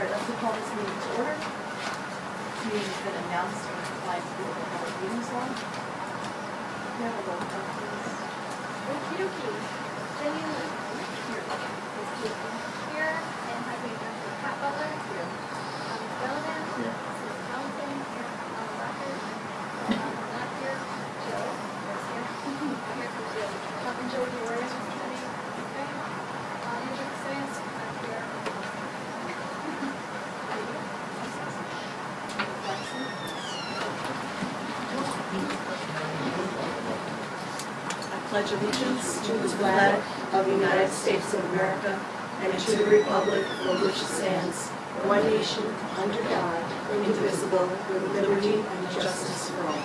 right, let's call this meeting to order. This meeting has been announced in compliance with the public meetings law. We have a roll call, please. Okey-dokey. Jenny Lynn. Here. Ms. Keaton. Here. And Highway Director Pat Butler. Here. Ms. Delavan. Here. Mrs. Townsend. Here. Rocker. Not here. Joe. Yes, here. I'm here for Joe. And Joe Diores from Jenny. Okay. Andrew Sayers. Not here. I pledge allegiance to the flag of the United States of America and to the republic for which it stands, one nation, under God, indivisible, with liberty and justice for all.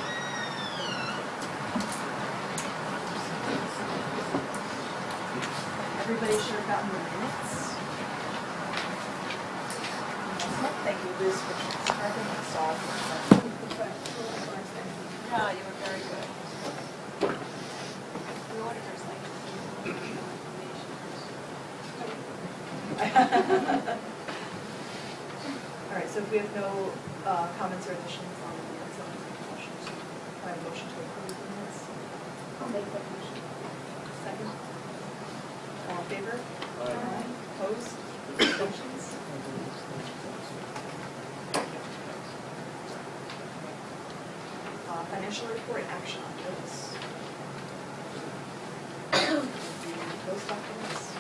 Everybody should have gotten the minutes. Thank you, Liz, for starting us off. Yeah, you were very good. The auditors like All right, so if we have no comments or additions on the minutes, I'll make a motion to try a motion to approve the minutes. I'll make that motion. Second. All in favor? Aye. Opposed? Abstentions? Financial report and action on those. Those documents.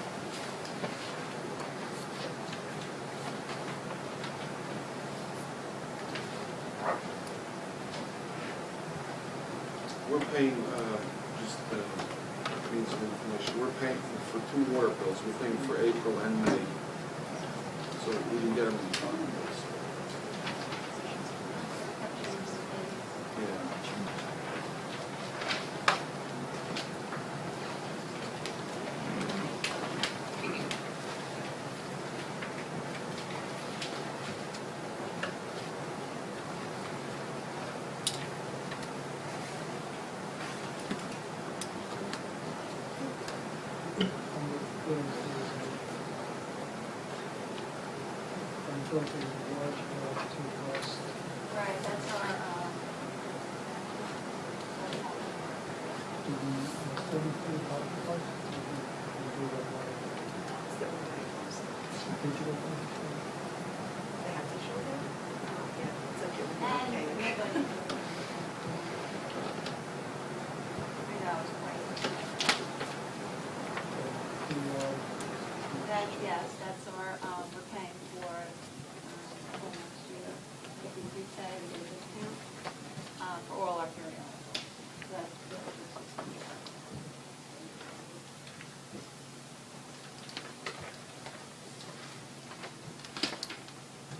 We're paying, just means of information, we're paying for 2 water bills. We're paying for April and May. So we can get them in time. Yeah. Right, that's our, They have to show them? Yeah, it's okay. and Okay. nobody. I know, it's right. That, yes, that's our, we're paying for, next year, if we repay, we get a discount, for all our periodicals. So that's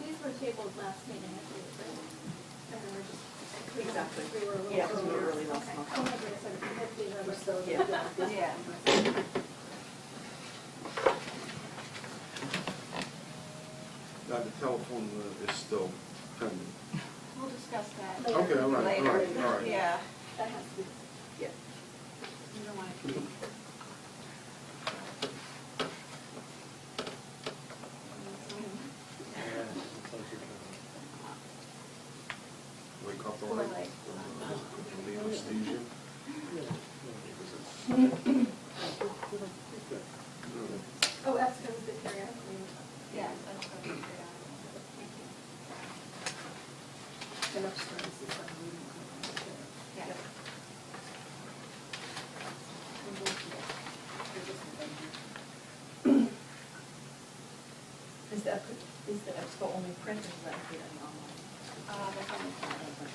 These were tabled last meeting, I believe, right? And then we're just. Exactly. We were a little. Yeah, 'cause we were early last Okay. month. Oh, my goodness, I forget these are still. Yeah. Yeah. The telephone is still pending. We'll discuss that. Okay, all right, Later. all right, all right. Yeah. That has to be, yeah. You don't want to keep. Wake up Or all right. like, The anesthesia. oh, that's because the periodically. Yeah, that's what we figured out. Thank you. Enough services on reading. Yeah. Is the expo only print or is that include any online? That's only part of it.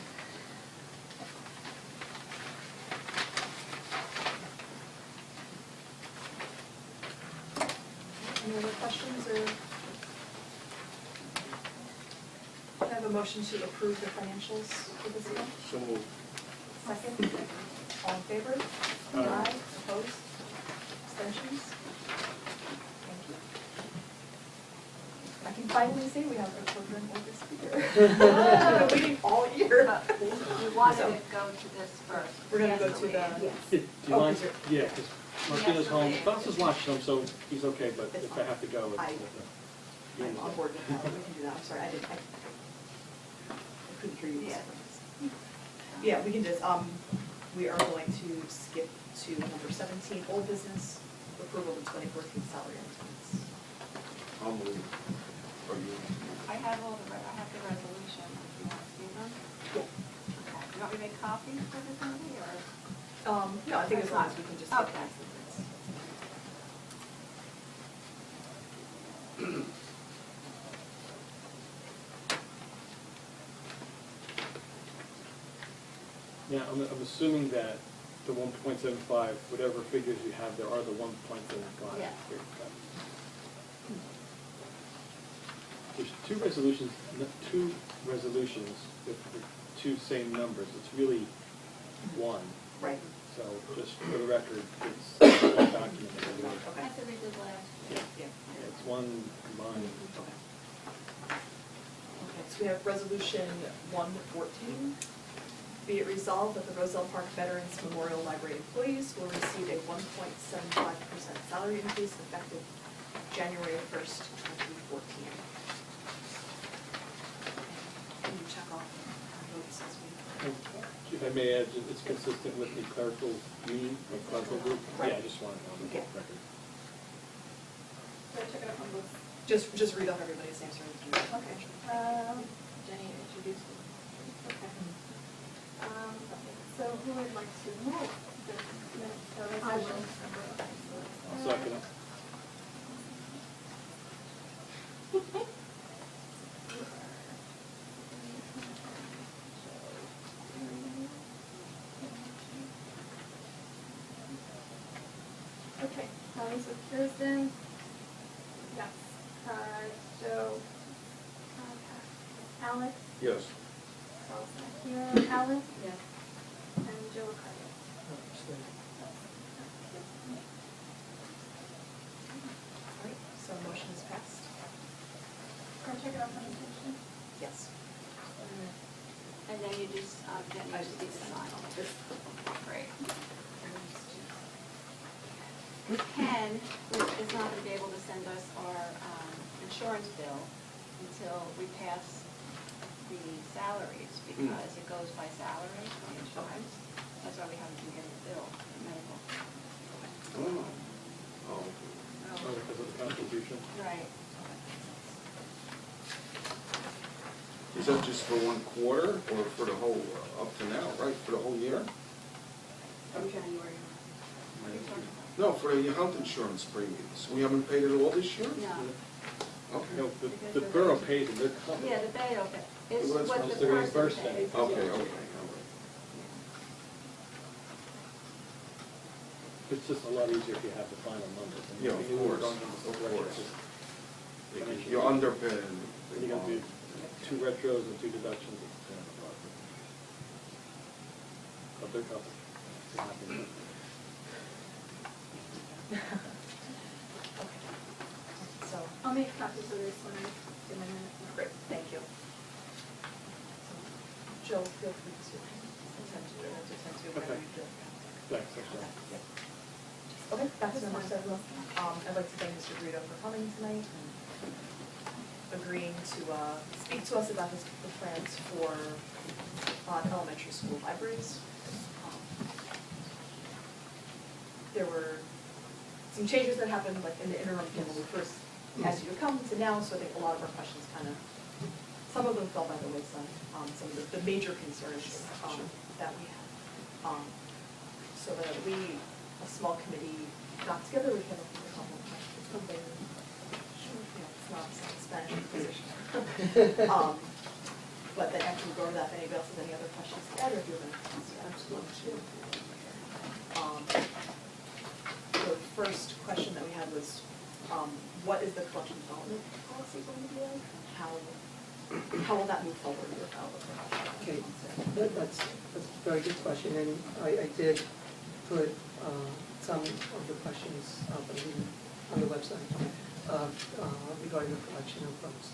Any other questions or? Can I have a motion to approve the financials for this month? So moved. Second? All in favor? Aye. Opposed? Abstentions? Thank you. I can finally say we have a children over speaker. I've been waiting all year. We wanted to go to this first. We're gonna go Yes, to the, yes. Do you Oh, mind? is there- Yeah, because Martina's home. Boss is watching him, so he's okay, but It's if I fine. have to go, it's. I- I'm on board with that, we can do that, I'm sorry, I couldn't hear you. Yeah. Yeah, we can just, we are going to skip to number 17, old business, approval of the 2014 salary estimates. I'll move. Are you? I have the resolution, if you want to see them. Cool. Okay. You want me to make copies for everybody, or? No, I think as long as we can just get Okay. past the minutes. Yeah, I'm assuming that the 1.75, whatever figures you have there are the 1.75. Yeah. There's two resolutions with the two same numbers. It's really one. Right. So just for the record, it's one document. Okay. That's what we did last year. Yeah. Yeah, it's one combined. Okay. Okay, so we have resolution 114. Be it resolved that the Roselle Park Veterans Memorial Library employees will receive a 1.75% salary increase effective January 1st, 2014. Can you check off our votes as we? If I may add, it's consistent with the clerical union, or clerical group. Right. Yeah, I just wanted to know the Yeah. record. So I took it up on both. Just read off everybody's names. Okay. Jenny introduced it. Okay. Okay, so who would like to move the minutes? I will. I'll second it. Okay, Holly's with Kirsten. Yes. Joe. Alex. Yes. Charles not here. Alice. Yes. And Joe Ricardo. All right, so motion is passed. Can I check it out on the attention? Yes. And then you just, then you just need to sign on it. Great. Ken is not going to be able to send us our insurance bill until we pass the salaries, because it goes by salary for the insurance. That's why we haven't been getting the bill, the medical. Oh. Oh. Oh, because of the contribution? Right. Is that just for 1 quarter or for the whole, up to now, right, for the whole year? From January. What are you talking about? No, for the health insurance premiums. We haven't paid it all this year? No. Okay. No, the borough pays it, they're covered. Yeah, the bay, okay. It's Well, that's what supposed the to person reimburse pays. them. Okay, okay, It's just a lot easier if you have the final numbers. I mean, Yeah, of you course, don't have the of retro, course. just okay. You're underpaid. You're gonna do 2 retros and 2 deductions. It's kind of a problem. But they're covered. It's happening. Okay. So, I'll make copies of this when I do my minutes. great, thank you. Joe, feel free to attend to whatever Okay. you feel. Thanks, that's Okay, all. yeah. Okay, back to number 7. I'd like to thank Mr. Guido for coming tonight and agreeing to speak to us about the plans for elementary school libraries. There were some changes that happened like in the interim from when we first asked you to come to now, so I think a lot of our questions kind of, some of them fell by the wayside, some of the major concerns that we had. So that we, a small committee, got together, we came up with a couple of questions, something, it's not a Spanish position. But then after we go over that, if anybody else has any other questions to add, or if you're going to answer, absolutely. The first question that we had was, what is the collection development policy going to be like? How will that move forward with our Okay, that's a very good question, and I did put some of the questions up on the website regarding the collection of books.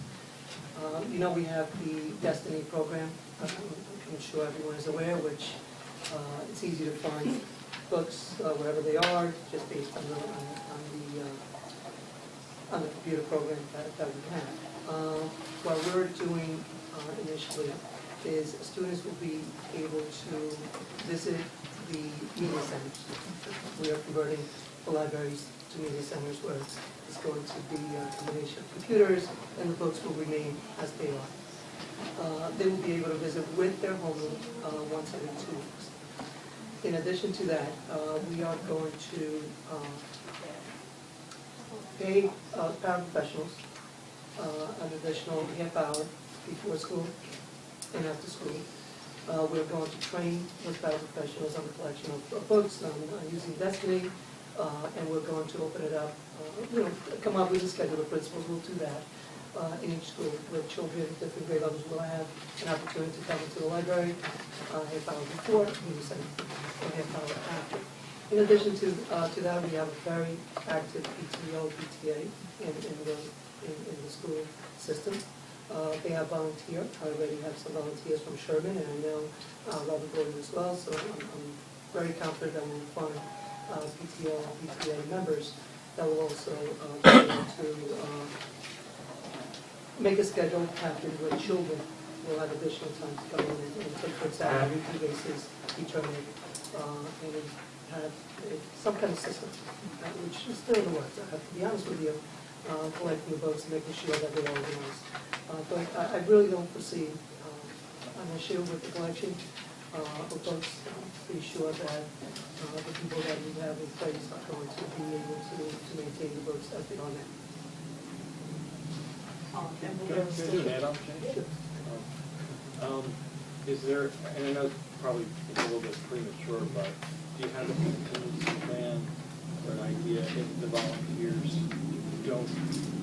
We have the Destiny program, I'm sure everyone is aware, which it's easy to find books wherever they are, just based on the on the computer program that we have. What we're doing initially is students will be able to visit the media centers. We are converting the libraries to media centers where it's going to be a combination of computers and the books will remain as they are. They will be able to visit with their homeroom once every 2 weeks. In addition to that, we are going to pay paraprofessionals an additional half hour before school and after school. We're going to train those paraprofessionals on the collection of books, on using Destiny, and we're going to open it up, come up with a schedule of principals. We'll do that in each school where children, different grade levels will have an opportunity to come into the library half hour before, maybe a half hour after. In addition to that, we have a very active PTO, PTA in the school system. They have volunteer. I already have some volunteers from Sherman, and I know Robert Gordon as well, so I'm very confident that we'll find PTO and PTA members that will also be able to make a schedule happen where children will have additional time to come in and take books out on a weekly basis, return it, and have some kind of system, which is still in the works. I have to be honest with you, collecting the books and making sure that they're organized. But I really don't foresee an issue with the collection of books. I'm pretty sure that the people that we have in place are going to be able to maintain the books as they are now. Can I do an add-on, Jenny? Is there, and I know it's probably a little bit premature, but do you have a contingency plan or an idea if the volunteers don't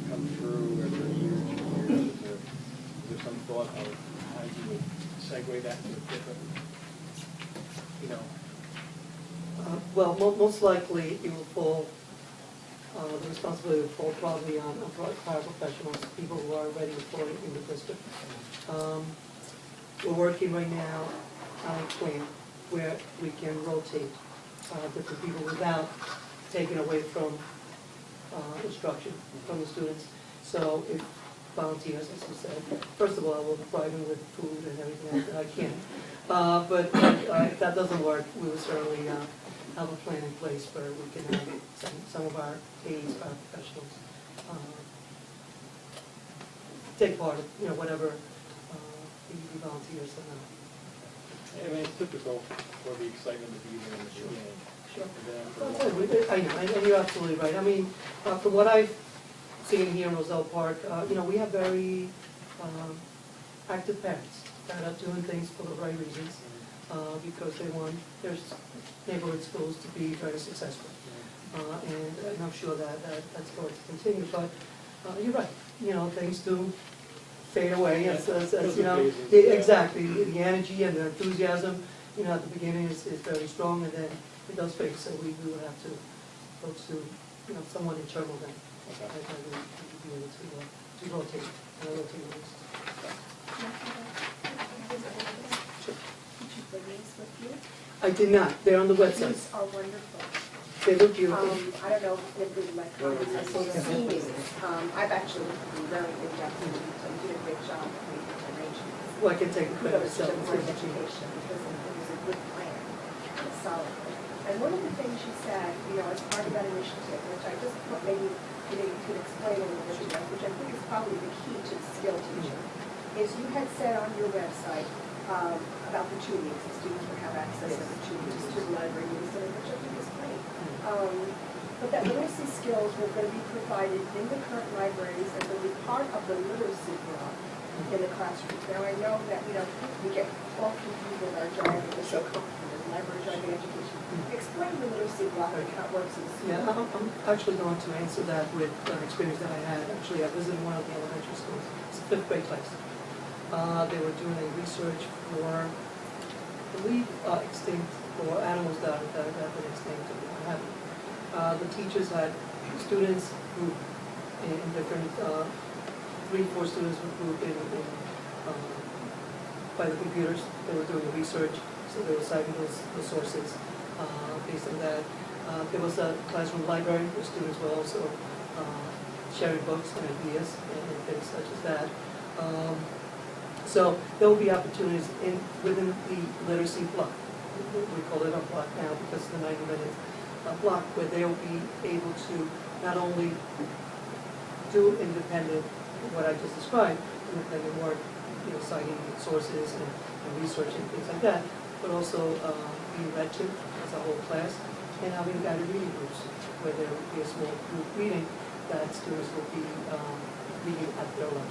come through after years and years? Is there some thought of how you would segue that to a different, Well, most likely it will fall, the responsibility will fall probably on paraprofessionals, people who are already employed in the district. We're working right now on a plan where we can rotate different people without taking away from instruction from the students. So if volunteers, as you said, first of all, I will provide them with food and everything else that I can. But if that doesn't work, we will certainly have a plan in place where we can have some of our aides, our professionals, take part of whatever the volunteers are. I mean, it's typical for the excitement of being in the beginning. Sure. And then I know, and you're absolutely right. I mean, from what I've seen here in Roselle Park, we have very active parents that are doing things for the right reasons, because they want their neighborhood schools to be very successful. And I'm sure that's going to continue, but you're right, things do fade away, as exactly, the energy and the enthusiasm, at the beginning is very strong, and then it does fade, so we will have to go to, someone internal then. Okay. I would be able to rotate, rotate those. Sure. Did you bring these with you? I did not, they're on the website, These are wonderful. they look beautiful. I don't know if my colleagues have seen these. I've actually been very in-depth in these, so you did a great job of making arrangements. Well, I can take the credit Kudos to myself. the Board of Education, because it was a good plan, and a solid plan. And one of the things you said, as part of that initiative, which I just thought maybe you could explain a little bit, which I think is probably the key to the skill teacher, is you had said on your website about the 2 weeks, the students would have access every 2 weeks to the library media center, which I think is great. But that literacy skills were going to be provided in the current libraries and will be part of the literacy block in the classroom. Now I know that we get all confused with our jargon, we're so comfortable with library jargon education. Explain the literacy block and how it works in the school. Yeah, I'm actually going to answer that with an experience that I had. Actually, I visited one of the elementary schools. It's a 5th grade class. They were doing a research for, I believe, extinct, or animals that have been extinct or what have you. The teachers had students grouped in different, 3-4 students were grouped in by the computers. They were doing the research, so they were citing those sources. Based on that, there was a classroom library where students were also sharing books and ideas and things such as that. So there will be opportunities within the literacy block. We call it a block now because it's the 90-minute block where they'll be able to not only do independent, what I just described, independent work, citing sources and research and things like that, but also being read to as a whole class and having guided reading groups where there will be a small group reading that students will be reading at their level.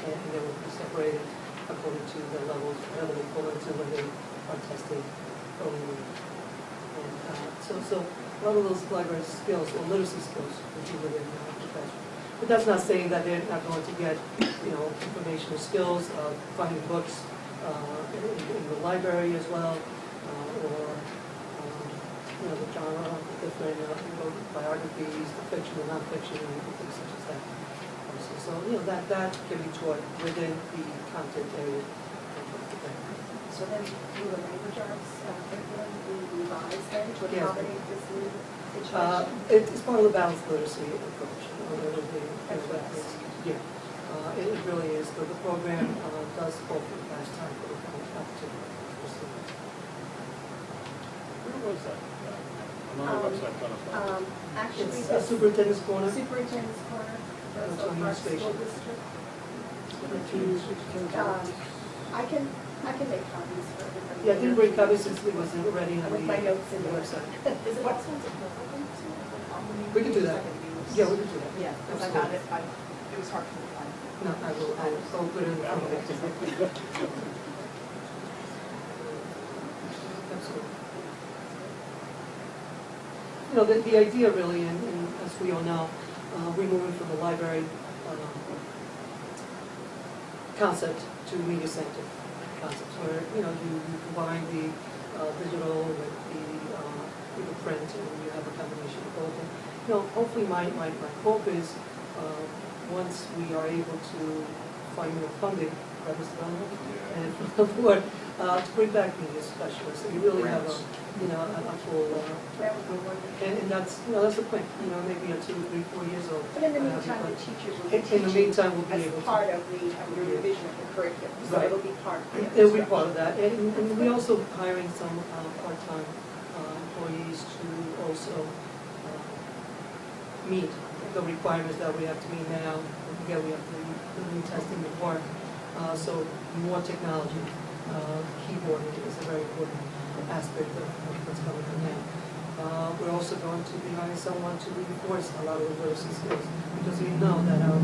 And they will be separated according to the levels, whatever they fall into when they are tested early reading. And so a lot of those library skills or literacy skills will be within the classroom. But that's not saying that they're not going to get, informational skills, finding books in the library as well, or the genre, the different biographies, the fiction and nonfiction, and things such as that. So that can be taught within the content area of the program. So then, will the language arts curriculum be revised then to Yes. accommodate this new situation? It's part of the balanced literacy approach. Yeah, it really is. But the program does call for the last time for the opportunity for students. Where was that? I'm on the website, trying to find it. Actually, It's a superintendent's corner. Superintendent's corner, It's on Roselle Park School administration. District. Yeah. I can make copies for everybody. Yeah, I didn't bring copies since it was already on With my notes in the there. website. Is it also available to? We can do that. Yeah, we can do that. Yeah, because I got it, it was hard for me to find. No, I'll put it in the front of it. Absolutely. The idea really, and as we all know, we're moving from the library concept to media-centered concepts, where, you combine the digital with the print, and you have a combination of both. And, hopefully my hope is, once we are able to find more funding, and for to bring back media specialists, and we really have a full, That would be wonderful. and that's the plan, maybe in 2, 3, 4 years old. But in the meantime, the teachers will be In the teaching meantime, we'll be able as to. part of your revision of the curriculum, so Right. it'll be part of the It'll be part of that, and we also hiring some part-time employees to also meet the requirements that we have to meet now. Again, we have to do testing before, so more technology. Keyboarding is a very important aspect of what's coming from now. We're also going to be hiring someone to reinforce a lot of the literacy skills, because we know that our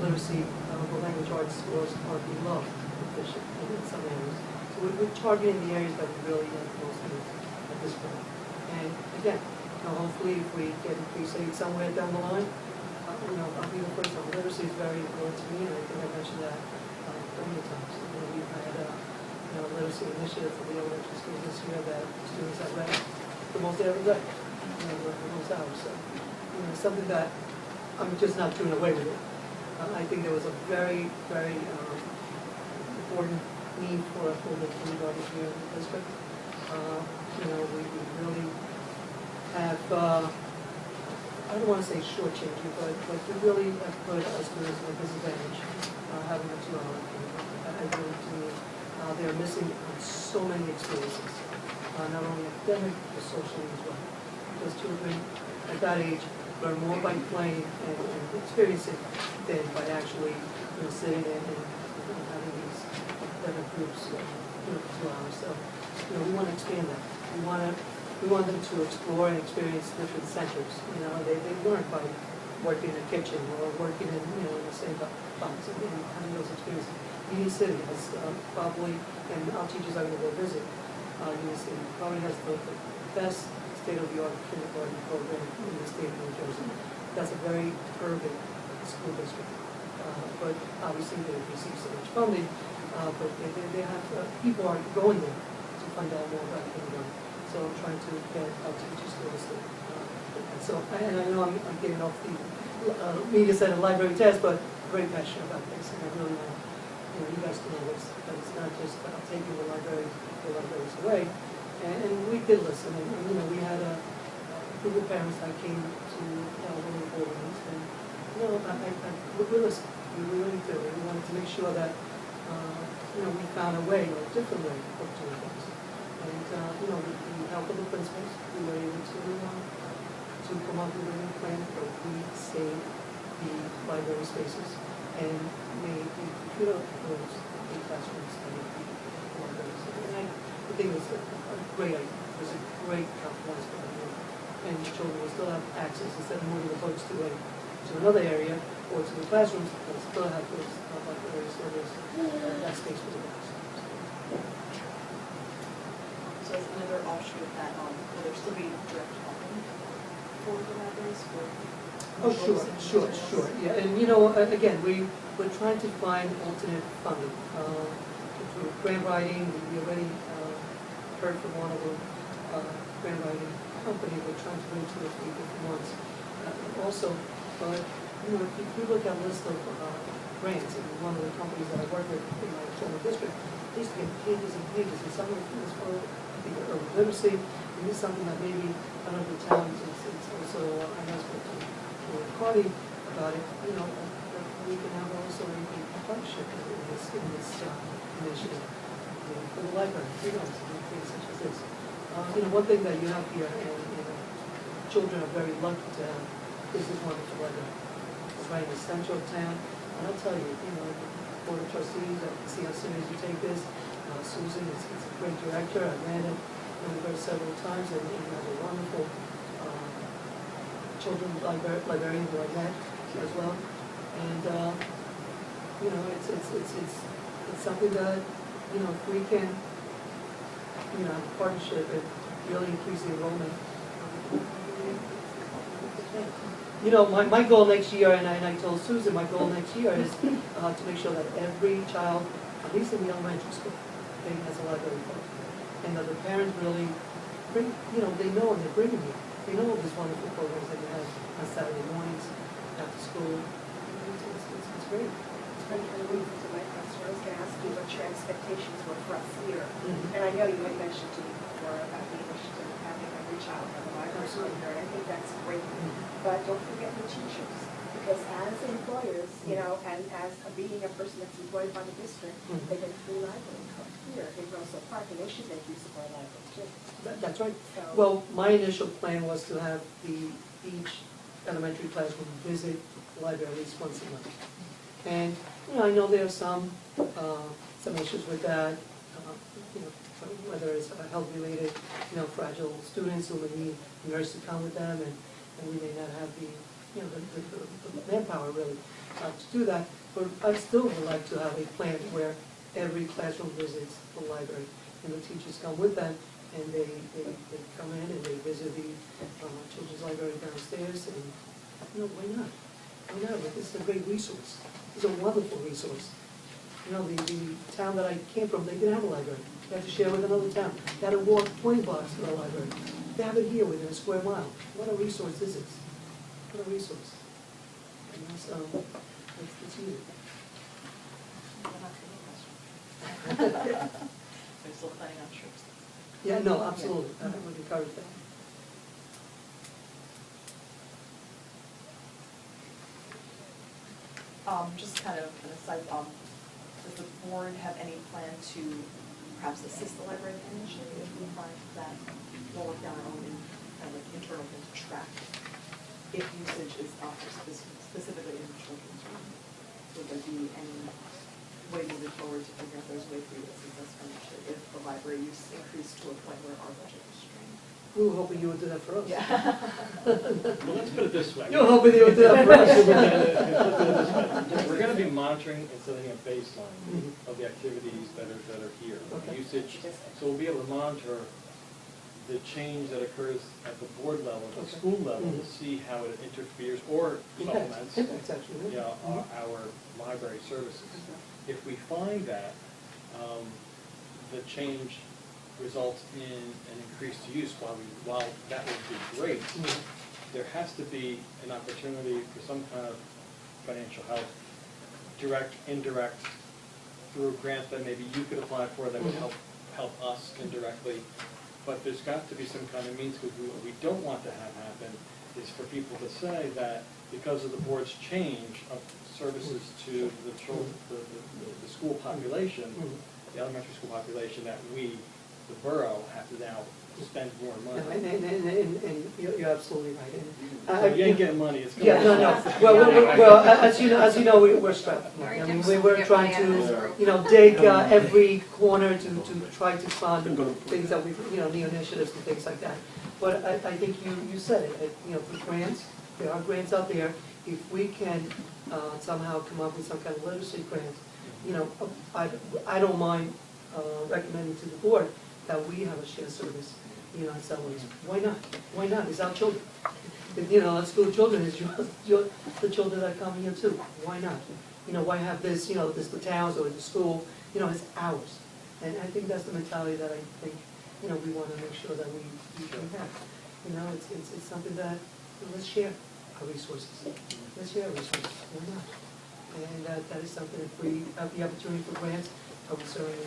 literacy, the language arts scores are below proficient in some areas. So we're targeting the areas that we really have the most needs at this point. And again, hopefully if we get increased aid somewhere down the line, I'll be the first one. Literacy is very important to me, and I think I mentioned that plenty of times. We've had a literacy initiative for the elementary schools this year that students have read the most they ever read, the most hours. So, something that I'm just not doing away with it. I think there was a very, very important need for a full kindergarten here in the district. We really have, I don't want to say shortchanging, but we really have put our students at a disadvantage having a 2-hour kindergarten. I really do. They're missing so many experiences, not only academic, but socially as well. Because children at that age learn more by playing and experiencing than by actually sitting and having these academic groups for 2 hours. So we want to expand that. We want them to explore and experience different centers. They learn by working in a kitchen or working in the same box and having those experiences. Union City has probably, and our teachers are going to go visit, Union City probably has the best state-of-the-art kindergarten program in the state of New Jersey. That's a very urban school district. But obviously they receive so much funding, but they have, people are going there to find out more about kindergarten. So I'm trying to get our teachers to listen. And I know I'm getting off the media center library test, but very passionate about this, and I really want you guys to know this, that it's not just taking the libraries away. And we did listen, and we had a group of parents that came to one of the boardrooms, and, we listened, we really did, we wanted to make sure that, we found a way, a different way of doing things. And, with the help of the principals, we were able to come up with a new plan where we saved the library spaces and made the computer rooms in classrooms and the libraries. And I think it was a great idea. It was a great compromise for everyone. And children will still have access, instead of moving the books to another area or to the classrooms, they'll still have those library service, that space for the books. So as another offshoot of that, will there still be direct funding for the libraries for? Oh, books and sure, materials? yeah, and again, we're trying to find alternate funding. Through grant writing, we already heard from one of the grant writing company, we're trying to bring 2 or 3 different ones. Also, if you look at a list of grants, and one of the companies that I work with in my former district, they used to get pages and pages, and some of it was for, I think, urban literacy, and this is something that maybe one of the towns, it's also, I know it's for Cardi about it, that we can have also a partnership in this initiative for the library, things such as this. One thing that you have here, and children are very lucky to have, is this wonderful library. It's right in the center of town, and I'll tell you, the Board of Trustees, I can see how serious you take this. Susan is a great director, I ran it with her several times, and he has a wonderful children's librarian who I met as well. And, it's something that, if we can, have a partnership and really increase the enrollment. My goal next year, and I told Susan, my goal next year is to make sure that every child, at least in the elementary school, has a library card. And that the parents really bring, they know and they're bringing you. They know all these wonderful programs that you have on Saturday mornings, after school. It's great. It's been kind of wonderful to my question. I was going to ask you what your expectations were for us here. Mhm. And I know you had mentioned to me before about the initiative of having every child have a library card here, and I think that's great. But don't forget the teachers, because as employers, and as being a person that's employed by the district, they get a free library card here in Roselle Park, and they should make use of our library too. That's right. So- Well, my initial plan was to have each elementary classroom visit the library at least once a month. And, I know there are some issues with that, whether it's health-related, fragile students who may need a nurse to come with them, and we may not have the manpower really to do that. But I still would like to have a plan where every classroom visits the library, and the teachers come with them, and they come in and they visit the children's library downstairs, and, why not? Why not? It's a great resource. It's a wonderful resource. The town that I came from, they didn't have a library. They had to share with another town. They had to walk 20 blocks to the library. They have it here within a square mile. What a resource this is. What a resource. It's needed. They're still planning on trips. Yeah, no, absolutely. I would encourage that. Just kind of an aside, does the board have any plan to perhaps assist the library financially if we find that we'll work down our own kind of like internal thing to track if usage is up specifically in the children's room? Would there be any way moving forward to figure out there's a way for you to assist financially if the library use increased to a point where our budget is strained? We were hoping you would do that for us. Yeah. Well, let's put it this way. You were hoping you would do that for us. We're going to be monitoring and setting a baseline of the activities that are here, Okay. usage. So we'll be able to monitor the change that occurs at the board level, at the Okay. school level, to see how it interferes or supplements, Impacts, actually. our library services. If we find that the change results in an increased use, while that would be great, there has to be an opportunity for some kind of financial help, direct, indirect, through grants that maybe you could apply for that would help us indirectly. but there's got to be some kind of means, because what we don't want to have happen is for people to say that because of the board's change of services to the children, the school population, the elementary school population, that we, the borough, have to now spend more money. And you're absolutely right. And, So you ain't getting money, it's going. Yeah, no. Well, as you know, we're strapped. I mean, we're trying to, dig every corner to try to fund things that we've, new initiatives and things like that. But I think you said it, for grants, there are grants out there. If we can somehow come up with some kind of literacy grant, I don't mind recommending to the board that we have a shared service, in some ways. Why not? Why not? It's our children. If, school children is the children that come here too. Why not? Why have this, this the towns or the school, it's ours. And I think that's the mentality that I think, we want to make sure that we can have. It's something that, let's share our resources. Let's share our resources. Why not? And that is something, if we have the opportunity for grants, I would certainly,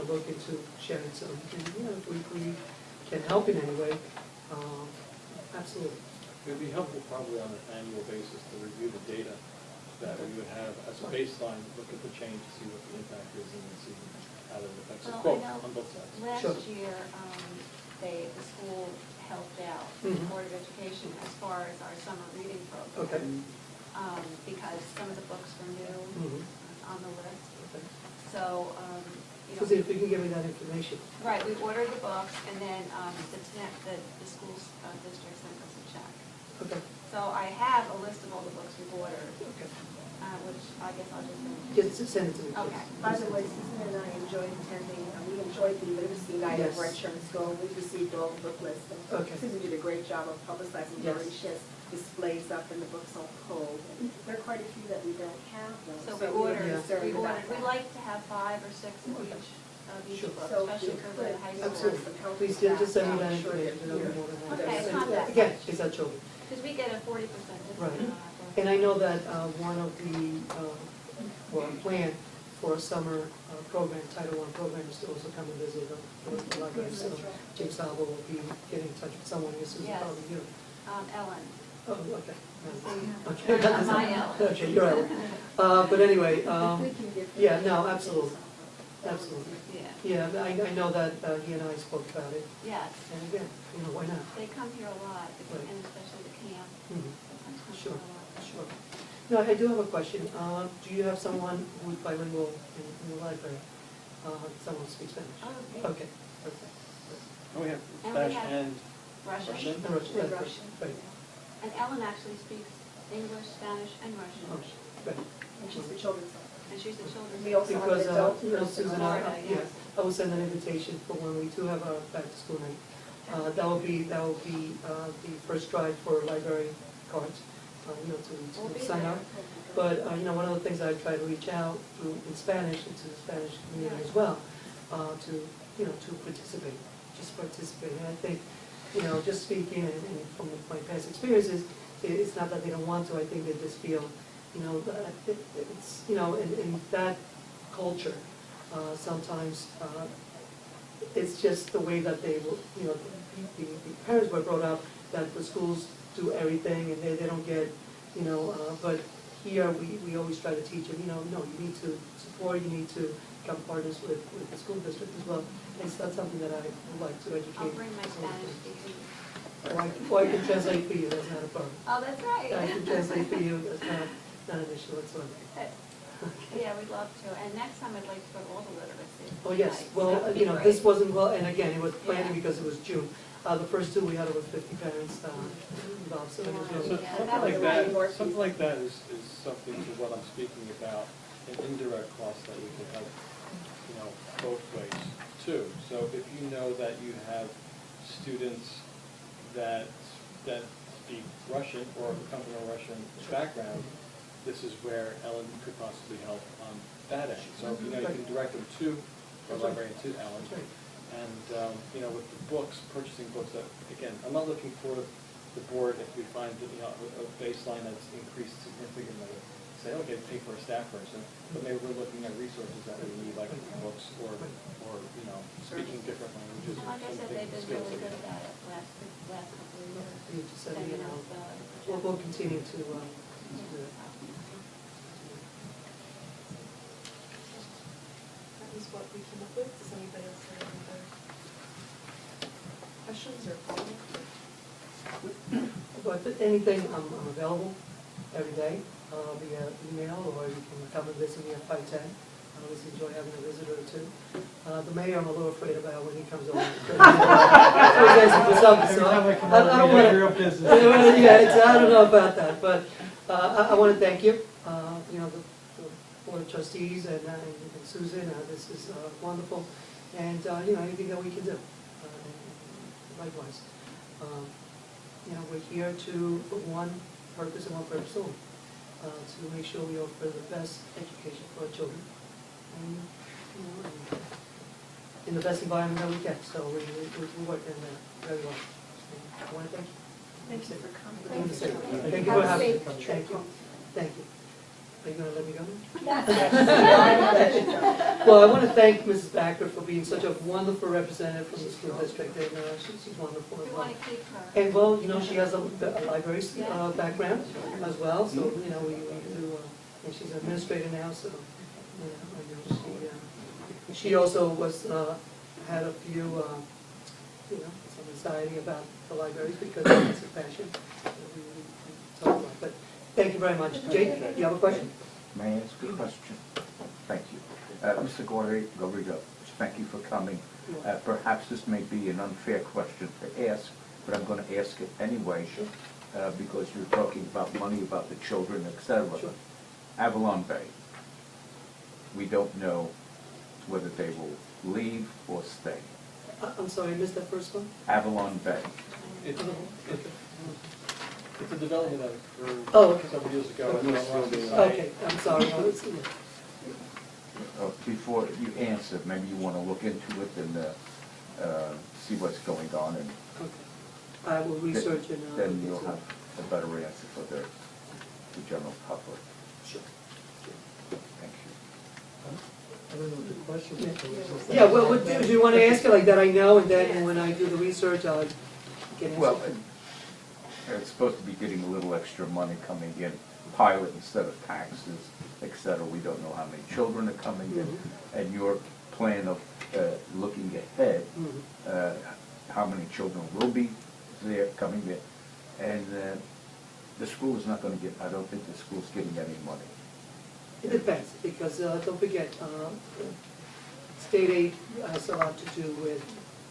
look into sharing some. And, if we can help in any way, absolutely. It would be helpful probably on an annual basis to review the data that we would have as a baseline, look at the change, see what the impact is, and then see how that affects us, Well, both, I know on both sides. Sure. last year, the school helped out, the Mhm. Board of Education, as far as our summer reading program. Okay. Because some of the books were new Mhm. on the list. Okay. So, So see if you can give me that information. right, we ordered the books, and then the school district sent us a check. Okay. So I have a list of all the books we've ordered, Okay. which I guess I'll just send. Just send it to me. please. Okay. By the way, Susan and I enjoyed attending, we enjoyed the literacy night Yes. over at Sherman School. We received all the book lists. And Okay. Susan did a great job of publicizing Yes. very. She has displays up and the books on hold. And there are quite a few that we don't have though. So we we're ordered, concerned about we that. like to have 5 or 6 of each Sure. book, So especially if for you the could, high school. Absolutely. Please just send me that information. It'll be more than happy. Okay, And contact. again, it's our children. Because we get a 40% Right. discount on our book. And I know that one of the, plan for a summer program, Title I program, is to also come and visit the library. So James Salvo will be getting in touch with someone, as Susan Yes. probably you. Ellen. Oh, okay. Not my Ellen. Okay, you're Ellen. But anyway, We can get yeah, no, absolutely. Absolutely. Yeah. Yeah, I know that he and I spoke about it. Yes. And again, why not? They come here a lot, Right. and especially the camp. Mhm. They come Sure, here a lot. sure. No, I do have a question. Do you have someone who's bilingual in the library? Someone who speaks Spanish? Oh, Okay, perfect. And we have And we Spanish have and Russian. Russian? And Russian, And right, Russian. right. And Ellen actually speaks English, Spanish, and Russian. Oh, right. And she's the children's author. And she's the children's. We also have Because, an adult person. Susan, Florida, yeah, yes. I will send an invitation for when we do have our back-to-school night. That will be the first drive for library cards, We'll be to sign there. up. But, one of the things I try to reach out through in Spanish, into the Spanish community as well, to participate, just participate. And I think, just speaking and from my past experiences, it's not that they don't want to, I think they just feel, that it's, in that culture, sometimes, it's just the way that they, the parents were brought up, that the schools do everything and they don't get, but here we always try to teach them, no, you need to support, you need to become partners with the school district as well. It's not something that I would like to educate. I'll bring my Spanish speaking. Or I can translate for you, that's not a problem. Oh, that's right. I can translate for you, that's not an issue whatsoever. Yeah, we'd love to. And next time I'd like to go to all the literacy. Oh, yes, nights. well, That would be this great. wasn't, well, and again, it was planning Yeah. because it was June. The first two, we had over 50 parents involved, so it was So really. Yeah, something that like was that, really something like that is something to what I'm speaking about, an indirect cost that we can help, both ways too. So if you know that you have students that speak Russian or come from a Russian background, this is where Ellen could possibly help on that end. So, you can direct them to the librarian, to Ellen. That's right. And, with the books, purchasing books, that, again, I'm not looking for the board if we find, a baseline that's increased significantly. say, okay, pay for a staff person, but maybe we're looking at resources that we need, like books or, you know, speaking different languages or Like I said, something, they've been skills. really good about it last couple of years. You just said, Sending you know, out the- we'll continue to do it. That was what we came up with. Does anybody else have any other questions or follow-up? But if anything, I'm available every day via email, or you can come and visit me at 510. I always enjoy having a visitor or two. The mayor, I'm a little afraid about when he comes over. Every time I come over, we do real business. Yeah, I don't know about that, but I want to thank you, you know, the board of trustees and Susan. This is wonderful, and you know, anything that we can do, likewise. You know, we're here for one purpose and one purpose only, to make sure we offer the best education for our children, and, you know, and in the best environment that we can. So we're working on that very well. And I want to thank you. Thank you for coming. Thank you. Thank Thank you. you for Have a having me. safe Thank you. trip. Thank you. Are you going to let me go? Yes. Well, I want to thank Mrs. Backer for being such a wonderful representative from the school district, and she's wonderful as We well. want to keep her. And well, you know, she has a library background as well, so, you know, we do, and she's an administrator now, so, you know, I know she also had a few, you know, some anxiety about the libraries because it's a passion. We talk about. But thank you very much. Jake, do you have a question? May I ask a question? Thank you. Mr. Garrido, thank you for coming. Perhaps this may be an unfair question to ask, but I'm going to ask it anyway, because you're talking about money, about the children, etc. Sure. Avalon Bay, we don't know whether they will leave or stay. I'm sorry, I missed that first one. Avalon Bay. It's a development that occurred Oh, okay. several years ago. and it's on the site. Okay, I'm sorry. Before you answer, maybe you want to look into it and see what's going on, and Okay. I will research and. then you'll have a better answer for the general public. Sure. Thank you. I don't know what the question is. Yeah, well, what do you want to ask it like that? I know, and then when I do the research, I'll get Well, answers. it's supposed to be getting a little extra money coming in, pilot instead of taxes, et cetera. We don't know how many children are coming in. And your plan of looking ahead, how many children will be there coming in. And the school is not going to get, I don't think the school's getting any money. It depends, because don't forget, state aid has a lot to do with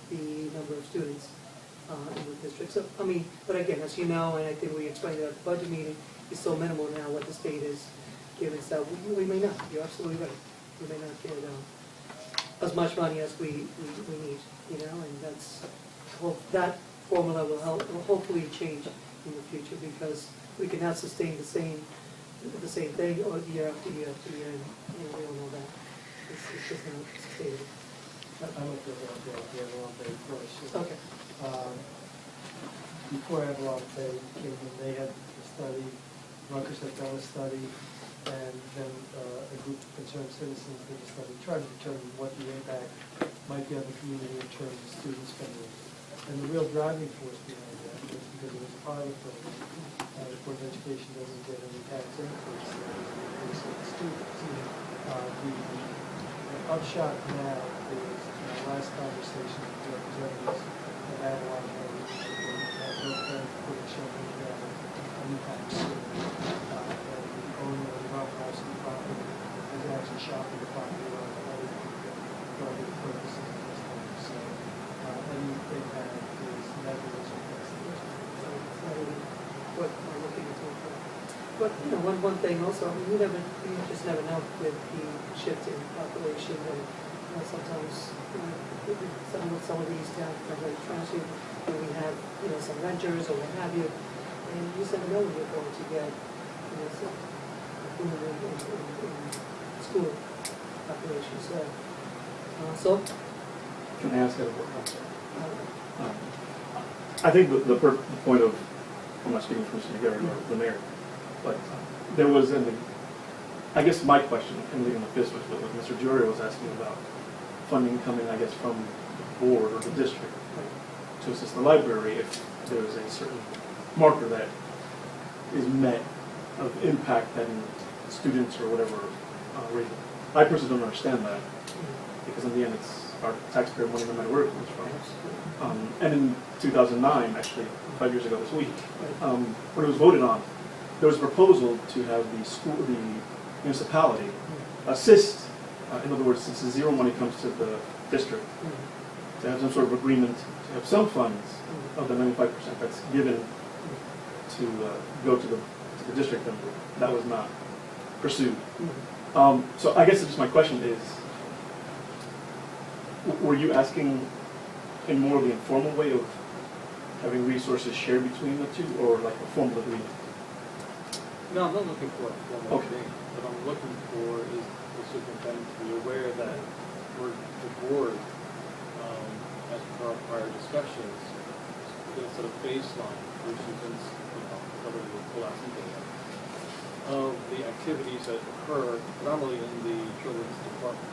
the number of students in the district. So, I mean, but again, as you know, and I think we explained it at the budget meeting, it's so minimal now what the state is giving. So we may not, you're absolutely right. We may not get as much money as we need, you know, and that's, well, that formula will hopefully change in the future, because we cannot sustain the same thing or year after year after year, and you know, we all know that. It's just not sustainable. I went to Avalon Bay first. Okay. Before Avalon Bay came in, they had a study, Rutgers had done a study, and then a group of concerned citizens did a study trying to determine what the impact might be on the community in terms of student spending. And the real driving force behind that was because it was a pilot program. The Board of Education doesn't get any tax increase for the students. The upshot now is, in our last conversation with representatives of Avalon Bay, they have no plan to put children down anytime soon. And the owner of the Rock House and property is actually shopping the property around the other government purposes at this time. So any impact is negligible. What we're looking into. But, you know, one thing also, I mean, you just never know with the shift in population, and, you know, sometimes, you know, some of these towns are very transient, and we have, you know, some renters or what have you, and you just never know when you're going to get, you know, some improvement in school population, so, Can I ask that a question? I think the point of, I'm not speaking for Mr. McGarry or the mayor, but there was an I guess my question, and leading with this was what Mr. Jury was asking about funding coming, I guess, from the board or the district to assist the library if there is a certain marker that is met of impact and students or whatever reason. I personally don't understand that because in the end it's our taxpayer money no matter where it comes from. And in 2009, actually 5 years ago this week, when it was voted on, there was a proposal to have the municipality assist, in other words, since the zero money comes to the district, to have some sort of agreement to have some funds of the 95% that's given to go to the district, and that was not pursued. So I guess just my question is, were you asking in more of the informal way of having resources shared between the two, or like a formal agreement? No, I'm not looking for a formal Okay. agreement. What I'm looking for is the superintendent to be aware that we're, the board, as per our prior discussions, is going to set a baseline, which you can, whether you pull out some data, of the activities that occur predominantly in the children's department.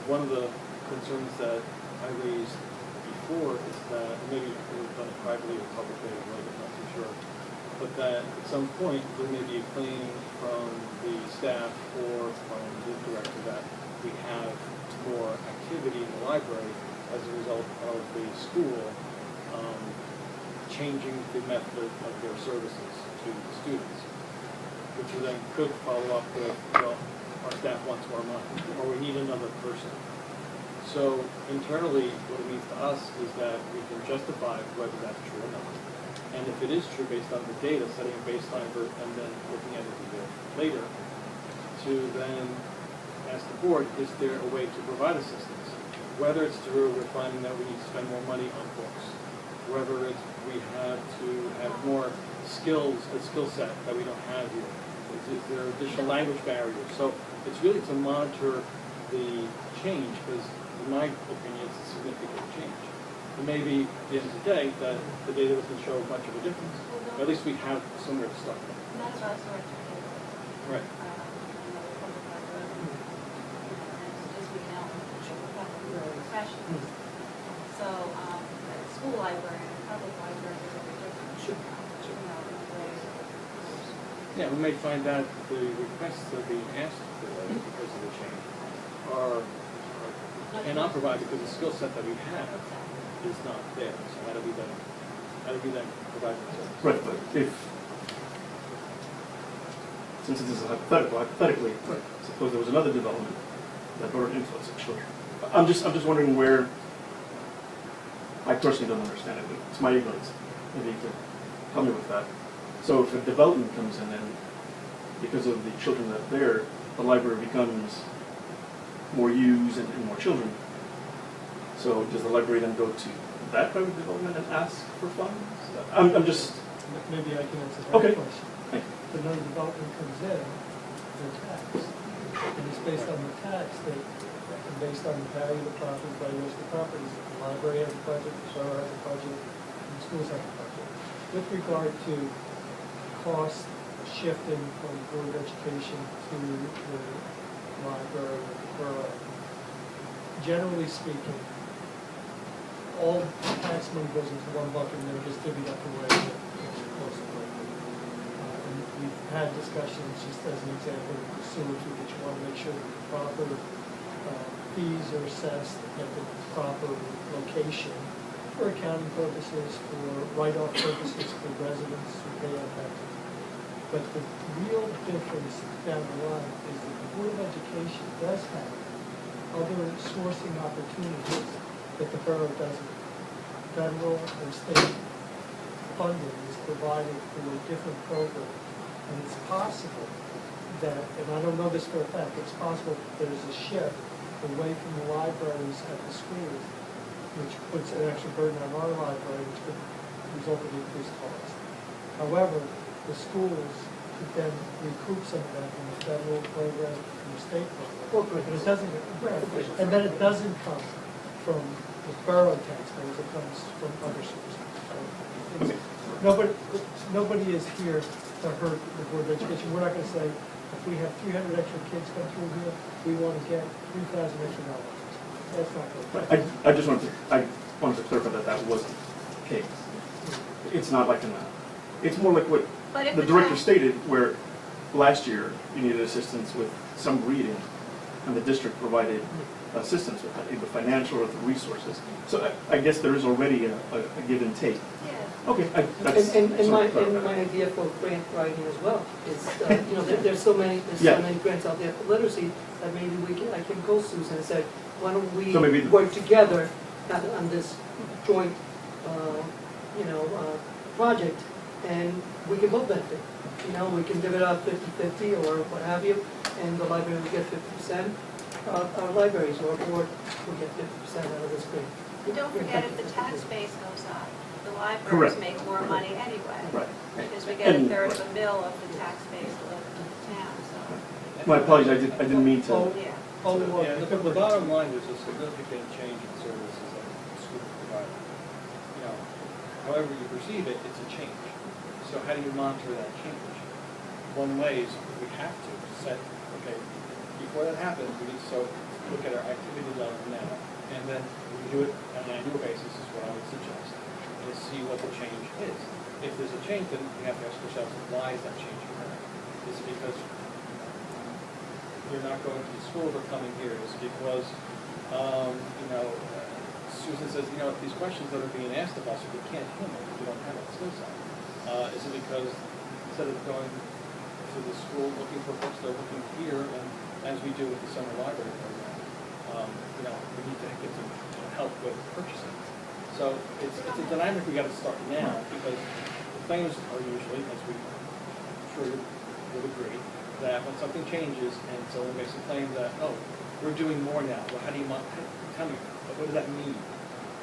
One of the concerns that I raised before is that, maybe it was done privately or publicly, I'm not too sure, but that at some point there may be a claim from the staff or from the director that we have more activity in the library as a result of the school changing the method of their services to the students, which then could follow up with, well, our staff wants more money, or we need another person. So internally, what it means to us is that we can justify whether that's true or not. And if it is true based on the data, setting a baseline and then looking at it a year later, to then ask the board, is there a way to provide assistance? Whether it's through we're finding that we need to spend more money on books, whether it's we have to have more skills, a skill set that we don't have here. Is there additional language barriers? So it's really to monitor the change, because in my opinion, it's a significant change. It may be, at the end of the day, that the data doesn't show much of a difference, but at least we have somewhere to start from. And that's what I was sort of Right. So, school library and public library is very different. Sure. In Yeah, we may find out the requests that are being asked for because of the change are cannot provide because the skill set that we have is not there. So how do we then provide the service? Right, but if, since this is hypothetically, suppose there was another development that brought influence, sure. I'm just wondering where, I personally don't understand it, but it's my ignorance. Maybe you could help me with that. So if a development comes in and because of the children that are there, the library becomes more used and more children. So does the library then go to that private development and ask for funds? I'm just... Maybe I can answer that question. If another development comes in, they're taxed. And it's based on the tax and based on the value of the property, valuation of the properties. The library has a budget, the borough has a budget, and the schools have a budget. With regard to cost shifting from Board of Education to the library or the borough, generally speaking, all tax money goes into one bucket and then just divvied up the way that it's supposed to go. And we've had discussions, just as an example, with the sewage, which you want to make sure that the proper fees are assessed at the proper location for accounting purposes, for write-off purposes for residents who pay our taxes. But the real difference down the line is that the Board of Education does have other sourcing opportunities that the borough doesn't. Federal and state funding is provided for a different program. And it's possible that, and I don't know this for a fact, it's possible that there's a shift away from the libraries at the schools, which puts an extra burden on our library, which could result in increased costs. However, the schools could then recoup some of that from the federal program, from the state program. But it doesn't, and then it doesn't come from the borough taxpayers, it comes from other sources. So nobody is here to hurt the Board of Education. We're not gonna say, if we have 300 extra kids come through here, we want to get $3,000 extra dollars. That's not good. I wanted to clarify that that wasn't the case. It's not like it's more like what But if the the director town- stated, where last year you needed assistance with some reading, and the district provided assistance with that, either financial or the resources. So I guess there is already a give and take. Yeah. Okay, that's. And my idea for grant writing as well is, you know, there's so many Yeah. grants out there for literacy, that maybe I can call Susan and say, why don't we So maybe- work together on this joint, project, and we can both benefit. You know, we can divvy it up 50-50 or what have you, and the library will get 50%. Our libraries or board will get 50% out of this grant. And don't forget, if the tax base goes up, the libraries Correct. make more money anyway. Right. Because we get a And- third of a mill of the tax base of the town, so, My apologies, I didn't mean to. yeah. Only one. Yeah, the bottom line is a significant change in services that the school provides. You know, however you perceive it, it's a change. So how do you monitor that change? One way is we have to set, okay, before that happens, we need to look at our activity level now. And then we do it on an annual basis is what I would suggest, and see what the change is. If there's a change, then we have to ask ourselves, why is that change occurring? Is it because you're not going to the school or coming here? Is it because, Susan says, these questions that are being asked of us, we can't handle, we don't have that skill set. Is it because instead of going to the school looking for books, they're looking here, and as we do with the summer library program, we need to get some help with purchasing. So it's a dynamic we got to start now, because the claims are usually, as we sure would agree, that when something changes and someone makes a claim that, oh, we're doing more now, well, how do you tell me, what does that mean?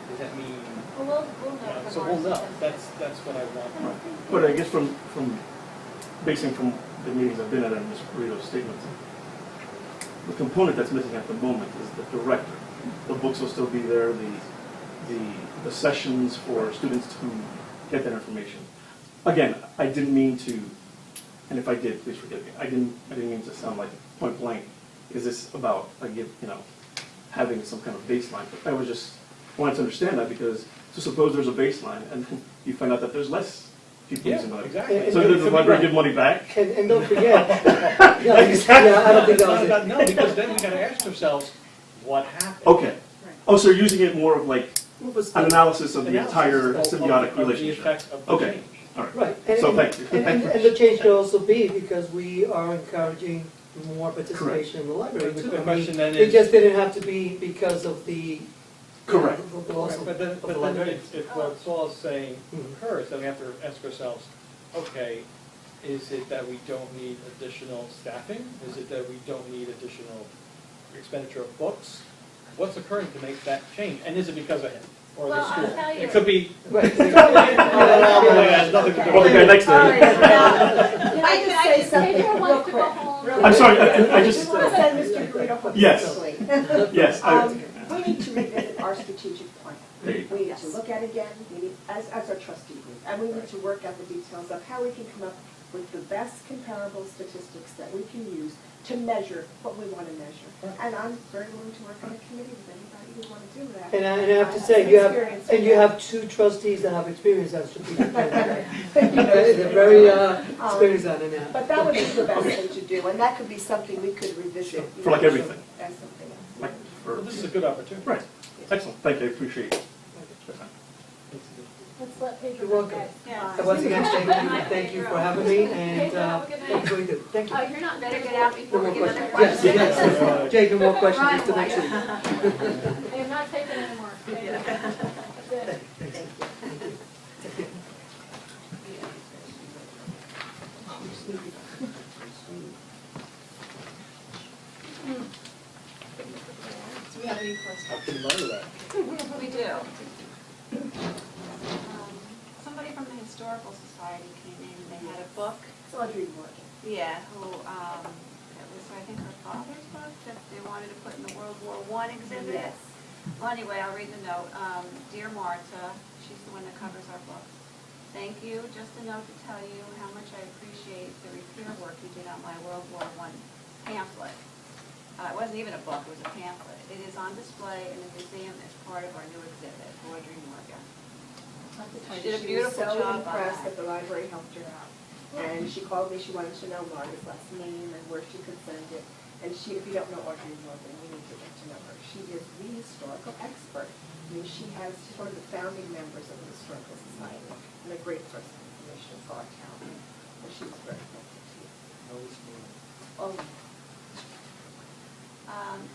Does that mean? Well, we'll know from So our we'll know. statistics. That's what I want. But I guess from basing from the meetings I've been at and Ms. Burrito's statements, the component that's missing at the moment is the director. The books will still be there, the sessions for students to get that information. Again, I didn't mean to, and if I did, please forgive me. I didn't mean to sound like point blank. Is this about having some kind of baseline? But I was just wanted to understand that, because so suppose there's a baseline and you find out that there's less people using it. Exactly. So does the library give money back? And don't forget, yeah, I don't think that was it. No, because then we got to ask ourselves, what happened? Okay. Oh, so you're using it more of like Move us an to- analysis of the Analysis entire of symbiotic the relationship. effect of the Okay. change. All right. Right. So thank you. And the change could also be because we are encouraging more participation in the library. But which the would question mean then it is- just didn't have to be because of the. Correct. The loss of But then the library. if what Saul is saying Mhm. occurs, then we have to ask ourselves, okay, is it that we don't need additional staffing? Is it that we don't need additional expenditure of books? What's occurring to make that change? And is it because of him or Well, the school? I'll tell you. It could be. Right. It has nothing to do Well, the guy with next to All him. right, now, Can I just say something Pedro real wants to go quick? home. I'm sorry, I just, just want to send Mr. Garrido home Yes. quickly. yes. We need to revisit our strategic plan. There you go. We need to look at it again, we need, as our trustee group, and we need to work out the details of how we can come up with the best comparable statistics that we can use to measure what we want to measure. And I'm very willing to work on a committee with anybody who want to do that. And I have to I say, some you have, experience and with you that. have two trustees that have experience at strategic planning. They're very experienced on it now. But that would be the best thing to do, and that could be something we could revisit. you For like know, everything. As something else. Like for- Well, this is a good opportunity. Right. Excellent. Thank you. I appreciate it. Let's let Pedro. You're welcome. Yeah. And once again, thank you for having me, and thank you for what you do. Thank you. Oh, you're not better get out before No we more get questions. another Yes, question. yes. Jake, no more questions Run until next away. week. I am not taking anymore. Yeah. That's it. Do we have any questions? I can know that. We do. Somebody from the Historical Society came in, and they had a book, It's Audrey Morgan. yeah, who, it was, I think, her father's book that they wanted to put in the World War I exhibit. Yes. Well, anyway, I'll read the note. Dear Marta, she's the one that covers our books. Thank you. Just a note to tell you how much I appreciate the repair work you did on my World War I pamphlet. It wasn't even a book, it was a pamphlet. It is on display in the museum as part of our new exhibit, Audrey Morgan. She did a beautiful She was so job on impressed that. that the library helped her out. And she called me, she wanted to know Margaret's last name and where she could send it. And she, if you don't know Audrey Morgan, you need to get to know her. She is the historical expert. I mean, she's one of the founding members of the Historical Society and a great source of information for our town. And she was very helpful to you. Oh.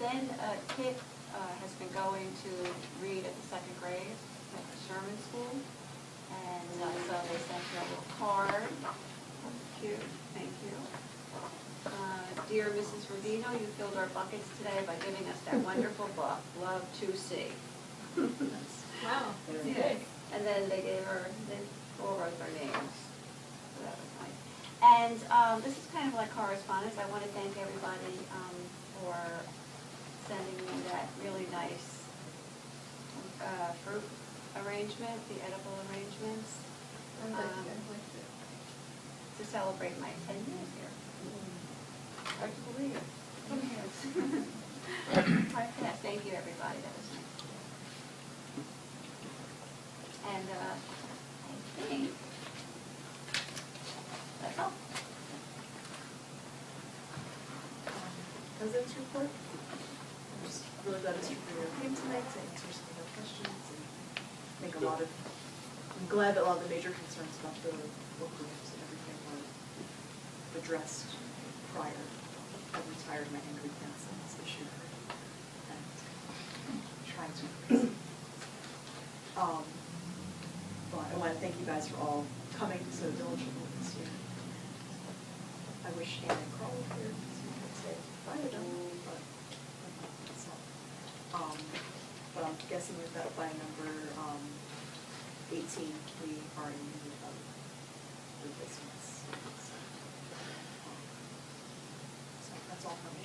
Then Kit has been going to read at the second grade at the Sherman School. And so they sent her a little card. Cute, thank you. Dear Mrs. Rubino, you filled our buckets today by giving us that wonderful book, Love 2C. Wow. Yeah. And then they all wrote their names. So that was nice. And this is kind of like correspondence. I want to thank everybody for sending me that really nice fruit arrangement, the edible arrangements, to celebrate my 10 years here. Hard to believe. 10 years. Quite fast. Thank you, everybody. That was nice. And I think that's all. President's report. I'm just really glad Mr. Freer came tonight to answer some of our questions and make a lot of, I'm glad that a lot of the major concerns about the book groups and everything were addressed prior. I retired my angry pencils issue and trying to increase it. But I want to thank you guys for all coming so diligently this year. I wish Anna and Carl were here so you could say bye to them, but that's not. But I'm guessing with that by number 18, we are in need of new business. So that's all for me.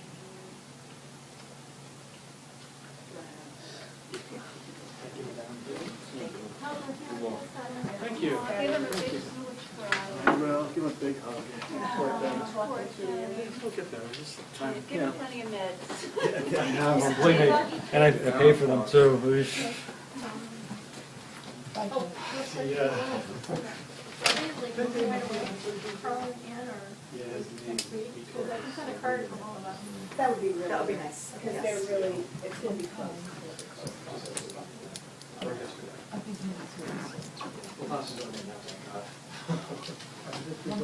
Thank you. Give them a big smooch for Well, give him a big hug. We'll get there, just time. Give them plenty of meds. Yeah, believe me, and I pay for them too. Yeah. I just had a card from all of us. That would be really That would be nice. nice. Because Yes. they're really, it's going to be close.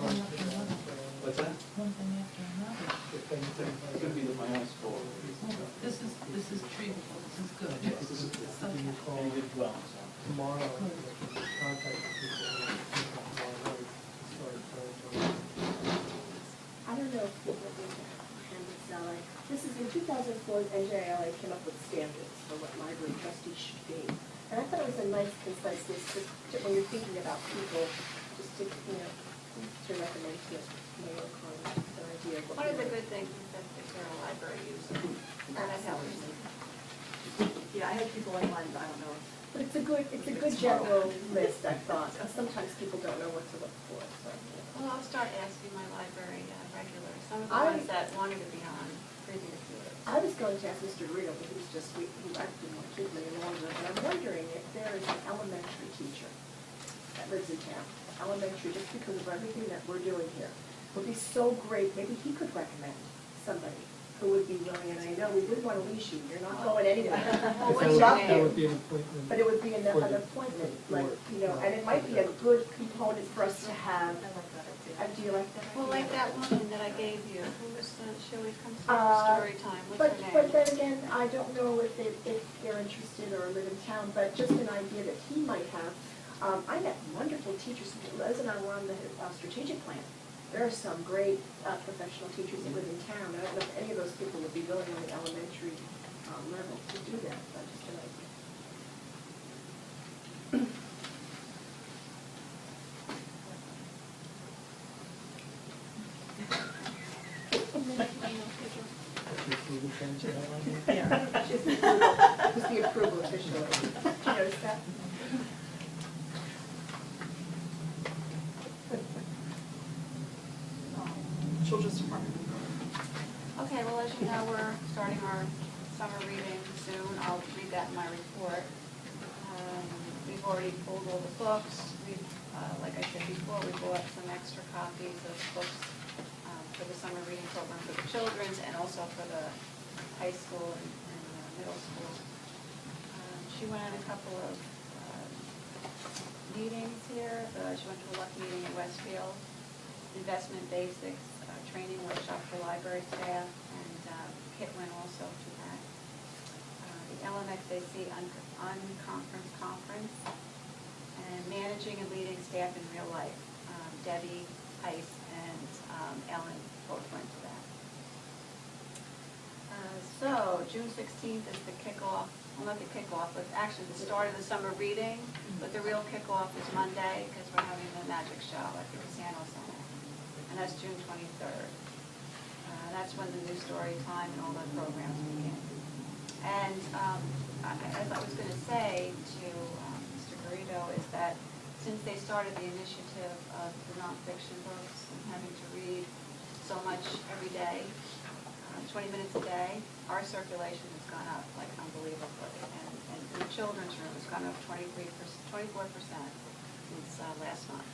What's that? One thing after another. It's gonna be my high school. This is treatable, this is good. Yes, this is good. Okay. And you did well, so. Tomorrow, contact people tomorrow night, start I don't know if people did that. This is in 2004, NJLA came up with standards for what library trustees should be. And I thought it was a nice, concise list, when you're thinking about people, just to, to recommend to Mayor Conley, an idea of what. One of the good things is that if they're a library user, that helps. Yeah, I had people in mind, but I don't know. But it's a good general list, I thought. Sometimes people don't know what to look for, so. Well, I'll start asking my library regulars, some of the I- ones that wanted to be on previous years. I was going to ask Mr. Rito, but he was just, I didn't want to keep him any longer, but I'm wondering if there is an elementary teacher that lives in town, elementary, just because of everything that we're doing here. Would be so great, maybe he could recommend somebody who would be willing, and I know we wouldn't want to leash you, you're not going anywhere. Well, We're what's your not name? That there. would be an appointment. But it would be an For the- appointment, for- like, and it might be a good component for us to have. I like that idea. Do you like that? Well, like that woman that I gave you, who was, she always comes to Uh, story time, what's But her name? then again, I don't know if they're interested or live in town, but just an idea that he might have. I met wonderful teachers, Liz and I were on the strategic plan. There are some great professional teachers that live in town. I don't know if any of those people would be willing on the elementary level to do that, but just an idea. Yeah. She's the approval official. Did you notice that? you know, we're starting our summer reading soon. I'll read that in my report. We've already pulled all the books. We've, like I said before, we bought some extra copies of books for the summer reading program for the children's and also for the high school and middle school. She went on a couple of meetings here. She went to a luck meeting in Westfield, investment basics, training workshop for library staff, and Kit went also to that. The LMXAC unconference conference, and managing and leading staff in real life. Debbie, Heiss, and Ellen both went to that. So June 16th is the kickoff, well not the kickoff, but actually the start of the summer reading, but the real kickoff is Monday because we're having the magic show at the Casano Center, and that's June 23rd. That's when the new story time and all the programs begin. And as I was going to say to Mr. Garrido is that since they started the initiative of the nonfiction books and having to read so much every day, 20 minutes a day, our circulation has gone up like unbelievably. And in the children's room, it's gone up 24% since last month.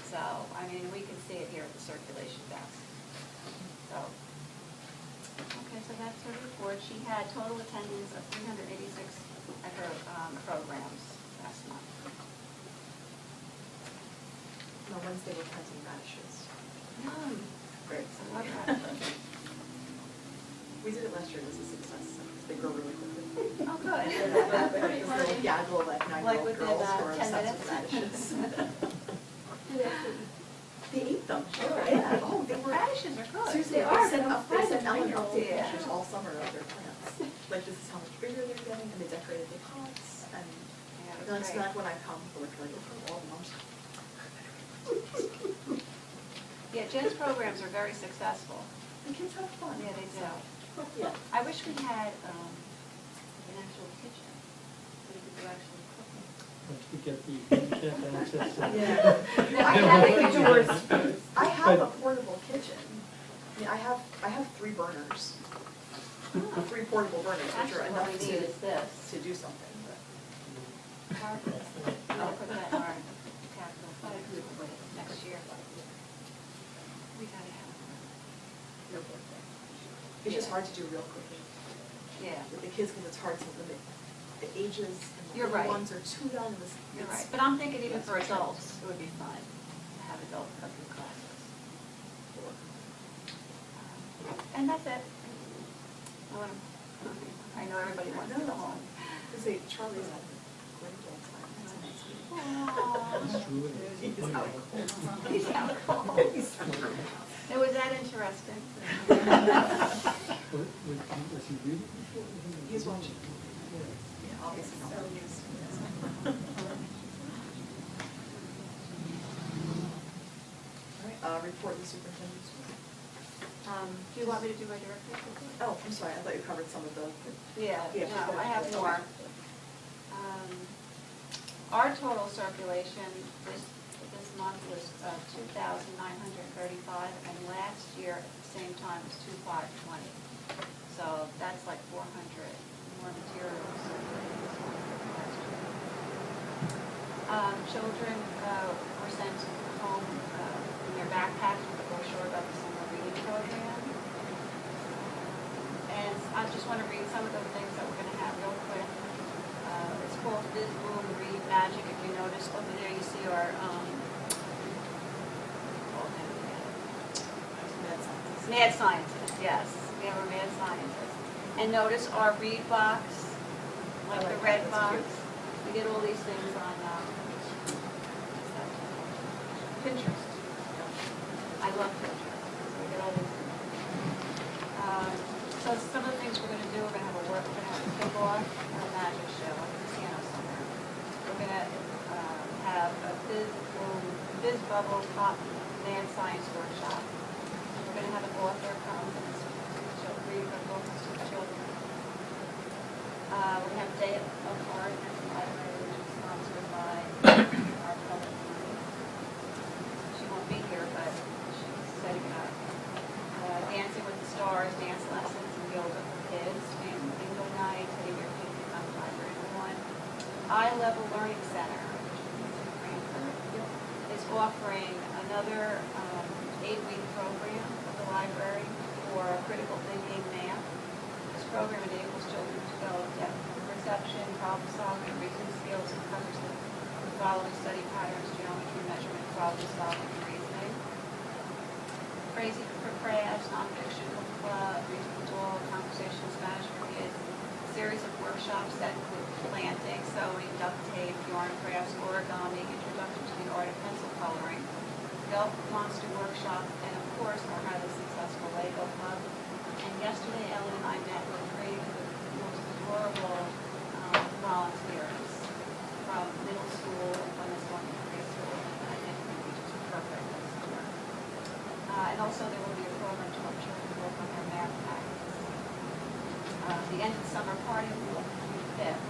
So, I mean, we can see it here at the circulation desk. So, okay, so that's her report. She had total attendance of 386 at her programs last month. No, Wednesday we're planting radishes. Great, I love that. We did it last year, it was a success, because they grow really quickly. Oh, good. Like this little gaggle of like Like 9-year-old within, girls who are 10 obsessed minutes? with radishes. They ate them. Sure, Yeah. Oh, they were. Radishes are good. Seriously, They are, sent but they sent I'm Ellen surprised update yeah. pictures all summer of their plants. Like, this is how much bigger they're getting, and they decorated the pots, and Yeah, it then was it's great. not when I come, they're like, oh, all the moms. Yeah, Jen's programs are very successful. The kids have fun. Yeah, they do. Yeah. I wish we had an actual kitchen, so we could do actual cooking. Once we get the handicap access. Yeah. I have a portable kitchen. I mean, I have 3 burners. 3 portable burners, which Actually, are what enough we need is this. to do something, but. I'll put that in our capital fund next year. We gotta have No good. It's just hard to do real cooking one. Yeah, with the kids because it's hard to limit the ages and the You're little right. ones are too young. And you're right. But I'm thinking even for adults, it would be fun to have adult cooking classes. And that's it. I know everybody wants to go home. To say Charlie's at great dance time. It's true. He's out cold. He's out cold. It was that interesting. Was he reading before? He's watching. Yeah, obviously not. All right, report the superintendent's. Do you want me to do my direct report? Oh, I'm sorry, I thought you covered some of the. Yeah, Yeah, no, I have more. Our total circulation this month was 2,935, and last year at the same time was 2,520. So that's like 400 more materials circulating this month than last year. Children were sent home in their backpacks with a brochure about the summer reading program. And I just want to read some of the things that we're going to have real quick. It's called Biz Boom Read Magic. If you notice over there, you see our Mad Scientist, yes. We have our Mad Scientist. And notice our read box, like the red box. We get all these things on Pinterest. I love Pinterest. So we get all these things. So some of the things we're going to do, we're going to have a kickoff and a magic show at the Casino Center. We're going to have a Biz Bubble Pop Mad Science Workshop. We're going to have an author come and read her books to the children. We're going to have a day of art at the library, which is sponsored by our public library. She won't be here, but she's setting it up. Dancing with the Stars, Dance Eye Level Learning Center, which is in Frankfurt, is offering another 8-week program at the library for critical thinking math. This program enables children to develop depth perception, problem solving, reasoning skills, and covers the following study patterns: geometry, measurement, problem solving, and reasoning. Crazy for Crafts, nonfiction book club, musical duel, conversation Spanish for kids. A series of workshops that include planting, sewing, duct tape, yarn crafts, origami, introduction to the art of pencil coloring, Delft Monster Workshop, and of course our highly successful Lego Club. And yesterday Ellen and I met with 3 of the most adorable volunteers from middle school and one is going to preschool, and I think it would be just perfect this summer. And also there will be a program to help children work on their math practice. The end of the summer party will be the 5th,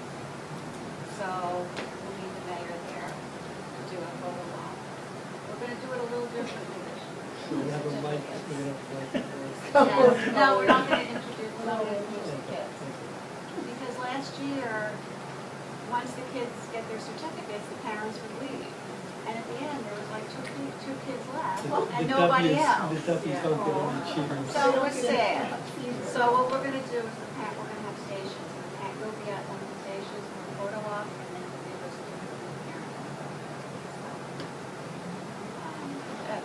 so we'll need the mayor there to do a photo walk. We're going to do it a little differently this year. We have a mic, we have a mic. Yeah. No, we're not going to introduce the kids. Because last year, once the kids get their certificates, the parents would leave. And at the end, there was like two kids left, and nobody else. The deputies don't get any achievements. So it was sad. So what we're going to do is we're going to have stations. And the parent will be at one of the stations for a photo op, and then we'll give us a certificate to the parent.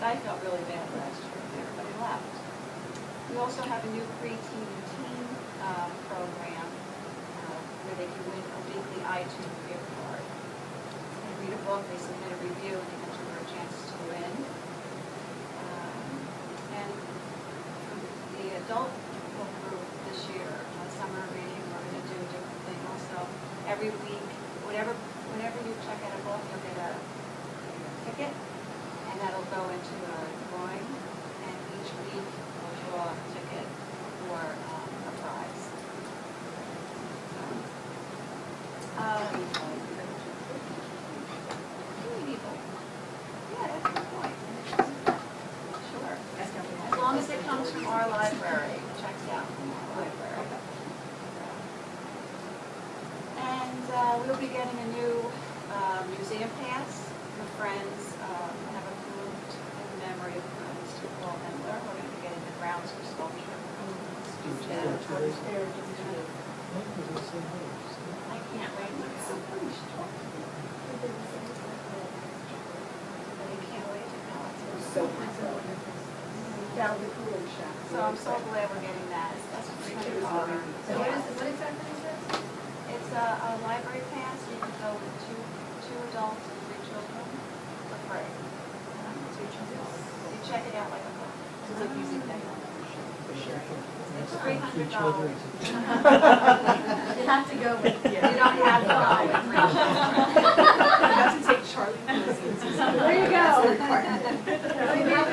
I felt really bad last year when everybody left. We also have a new pre-teen teen program where they can win a weekly iTunes gift card. They read a book, they submit a review, and they enter for a chance to win. And for the adult book group this year, summer reading, we're going to do a different thing also. Every week, whenever you check out a book, you'll get a ticket, and that'll go into a drawing, and each week we'll draw a ticket for a prize. Yeah, that's a good point. Sure. As long as it comes from our library, checks out from our library. And we'll be getting a new museum pass for friends. Have approved in memory of Mr. Paul Endler. We're going to be getting the grounds for sculpture. I can't wait. So funny. I can't wait to know. So down the cooling shack. So I'm so glad we're getting that. That's a pretty good honor. So what exactly is this? It's a library pass. You can go with two adults and 3 children for free. You check it out like a book. It's like using that for sure. It's $300. You have to go with, You don't have to go with 3 children. You have to take Charlie Wilson's. There you go.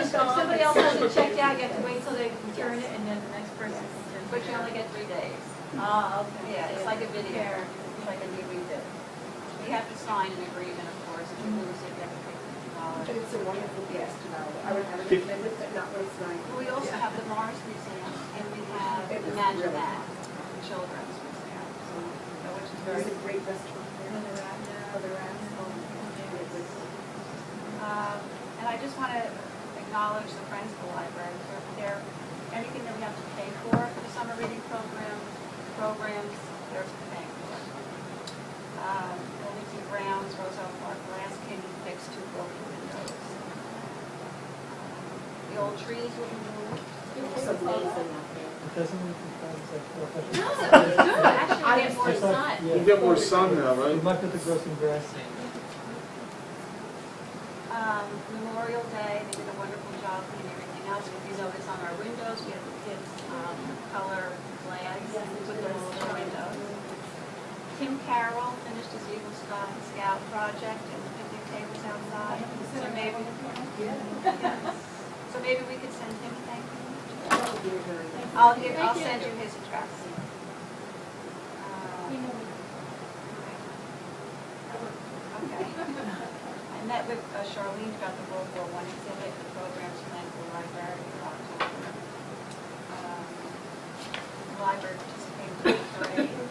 If somebody else hasn't checked out, you have to wait till they return it, and then the next person. But you only get 3 days. Oh, okay. Yeah, it's like a video. It's like a DVD. You have to sign an agreement, of course. If you lose it, you have to pay $50. It's a wonderful guest, you know. I would have recommended but not waste time. We also have the Mars Museum, and we have It the was Imagine really That, the Children's Museum, which is very. There's a great restaurant there. Other rats. And I just want to acknowledge the Friends of the Library. They're anything that we have to pay for the summer reading programs, they're paying for. Wilmington Grounds, Roselle Park, Glass Canyon fixed 2 broken windows. The old trees will be moved. It's amazing out there. It doesn't make me sound like No, it's good. Actually, we get more sun. You get more sun now, We right? might have to grow some grass. Memorial Day, they did a wonderful job and everything else. If you notice on our windows, we have the kids color flags and put them all over the windows. Tim Carroll finished his Eagle Scout project and the picnic tables outside. So maybe, so maybe we could send him a thank you. I'll send you his address. Okay. I met with Charlene about the World War I exhibit, the programs planned for the library for October. The library participated in the parade.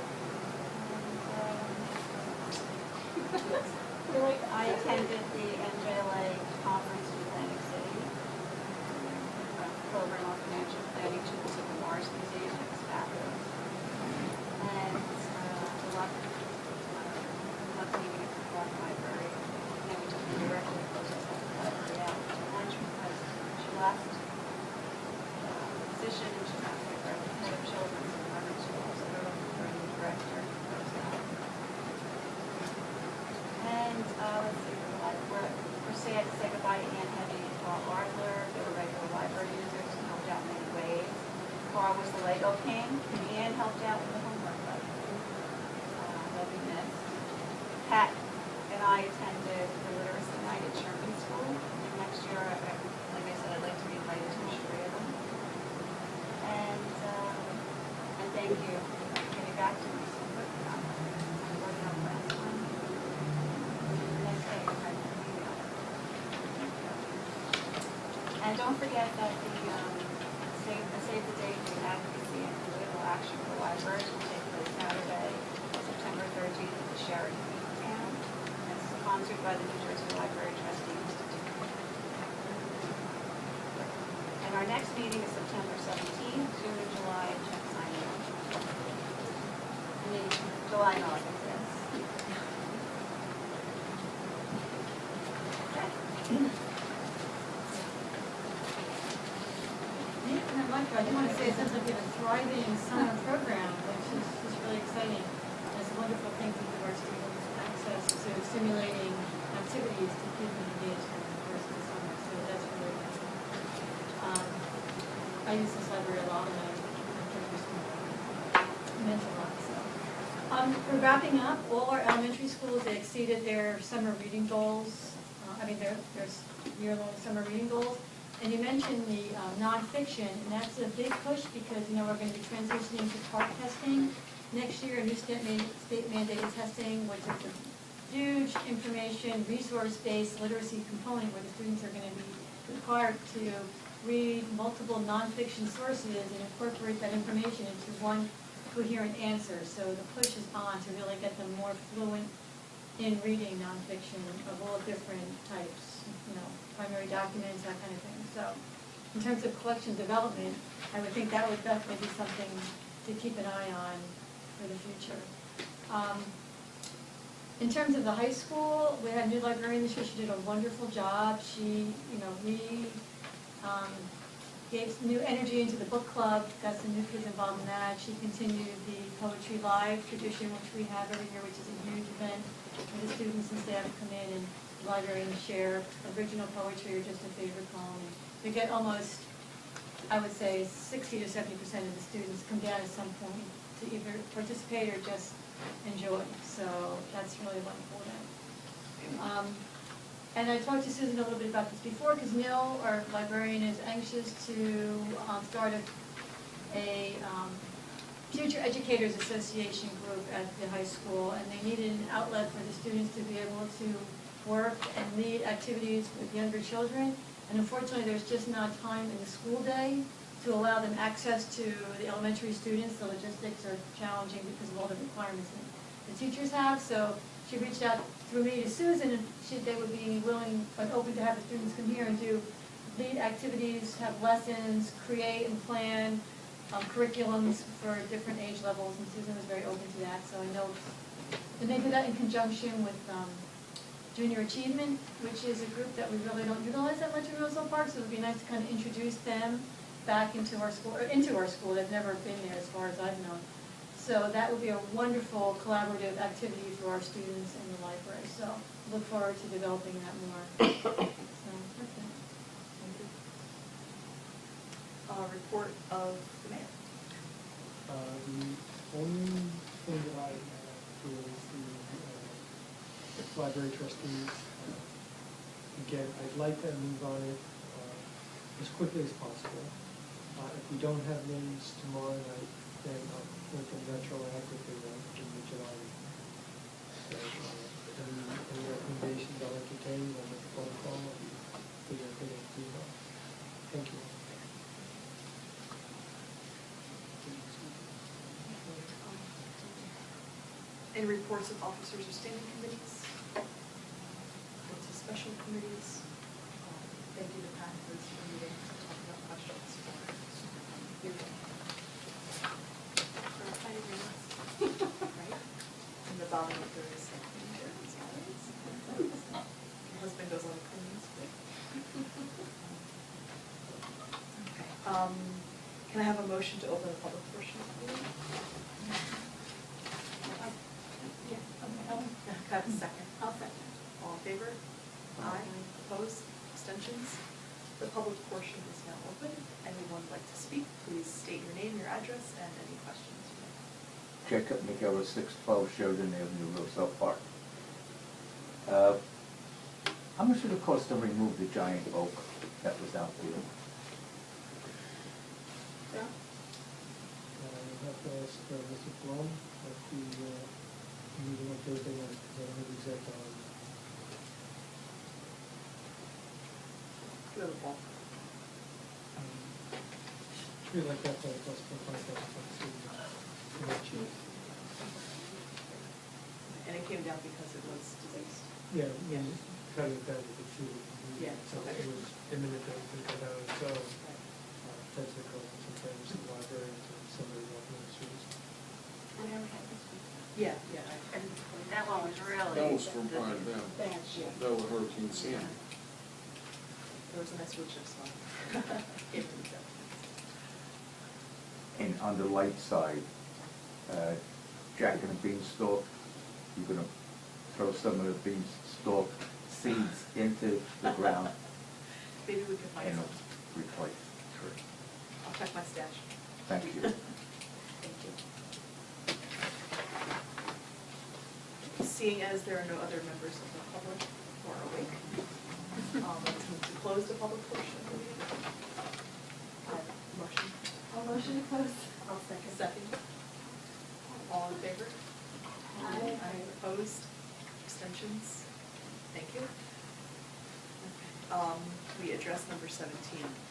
Lego King, and helped out with the homework. But, they'll be missed. Pat and I attended the literacy night at Sherman School. And next year, like I said, I'd like to be invited to three of them. And thank you for getting back to me so quick. I'm working on last one. Next day, I have an email. And don't forget that the Save the Date for Advocacy and Political Action for Libraries will take place Saturday, September 13th at the Sheraton Town. It's sponsored by the New Jersey Library Trustee Institute. And our next meeting is September 17th, June and July, check signing. July and August, yes. And I'd like to, I do want to say it sounds like you have a thriving summer program, which is just really exciting. It's a wonderful thing to give our students access to stimulating activities to keep them engaged in the course of the summer, so that's really nice. I use this library a lot and I meant a lot, so. We're wrapping up. All our elementary schools, they exceeded their summer reading goals. Their year-long summer reading goals. And you mentioned the nonfiction, and that's a big push because, we're going to be transitioning to PARCC testing next year, a new state mandated testing, which is a huge information, resource-based literacy component where the students are going to be required to read multiple nonfiction sources and incorporate that information into one coherent answer. So the push is on to really get them more fluent in reading nonfiction of all different types, primary documents, that kind of thing. So in terms of collection development, I would think that would definitely be something to keep an eye on for the future. In terms of the high school, we had a new librarian this year. She did a wonderful job. She, gave new energy into the book club, got some new kids involved in that. She continued the Poetry Live tradition, which we have every year, which is a huge event where the students and staff come in and the librarians share original poetry or just a favorite poem. We get almost, I would say, 60 to 70% of the students come down at some point to either participate or just enjoy. So that's really a wonderful event. And I talked to Susan a little bit about this before because Neil, our librarian, is anxious to start a Future Educators Association group at the high school, and they needed an outlet for the students to be able to work and lead activities with younger children. And unfortunately, there's just not time in the school day to allow them access to the elementary students. The logistics are challenging because of all the requirements that the teachers have. So she reached out through me to Susan, and they would be willing and open to have the students come here and do lead activities, have lessons, create and plan curriculums for different age levels, and Susan was very open to that. So I know, and they did that in conjunction with Junior Achievement, which is a group that we really don't utilize that much in Roselle Park, so it would be nice to kind of introduce them back into our school, or into our school. They've never been there as far as I've known. So that would be a wonderful collaborative activity for our students in the library. So look forward to developing that more. So that's it. Report of the mayor. The only thing that I feel is the library trustees. Again, I'd like to move on it as quickly as possible. If we don't have names tomorrow night, then I'll make them retroactively in the July meeting. So, any recommendations I'll entertain, I'll make a phone call, and figure out what to do. Thank you. Any reports of officers or standing committees? Reports of special committees? Thank you to Pat for this meeting to talk about questions. Right? And the bottom of there is insurance, always. Your husband goes on a cleaning spree. Okay. Can I have a motion to open the public portion of the meeting? Can I have a second? I'll second. All in favor? Aye. Opposed? Abstentions? The public portion is now open. Anyone would like to speak, please state your name, your address, questions. Jacob McGillis, 612 Sheridan Avenue, Roselle Park. How much did it cost to remove the giant oak that was out there? You have to ask Mr. Blum at the meeting on Thursday night, because I don't have the exact hours. Good ball. We like that, but it's for $5,000. And it came down because it was diseased. Yeah, and cutting it down with the tree. Yeah, So okay. it was imminent that it could come down, so potentially causing some damage to the library and to somebody walking in the streets. Yeah, yeah. That one was really. That was from prior to them. Yeah. That was Hurricane Sandy. There was a nice wood chip smell. Came from the And on the light side, Jack and the Beanstalk, you're gonna throw some of the beanstalk seeds into the ground Maybe we can find and some. replace the tree. I'll check my stash. Thank you. Thank you. Seeing as there are no other members of the public who are awake, let's move to close the public portion of the meeting. Motion. I'll motion to close. I'll second. Second. All in favor? Aye. Opposed? Abstentions? Thank you. We addressed number 17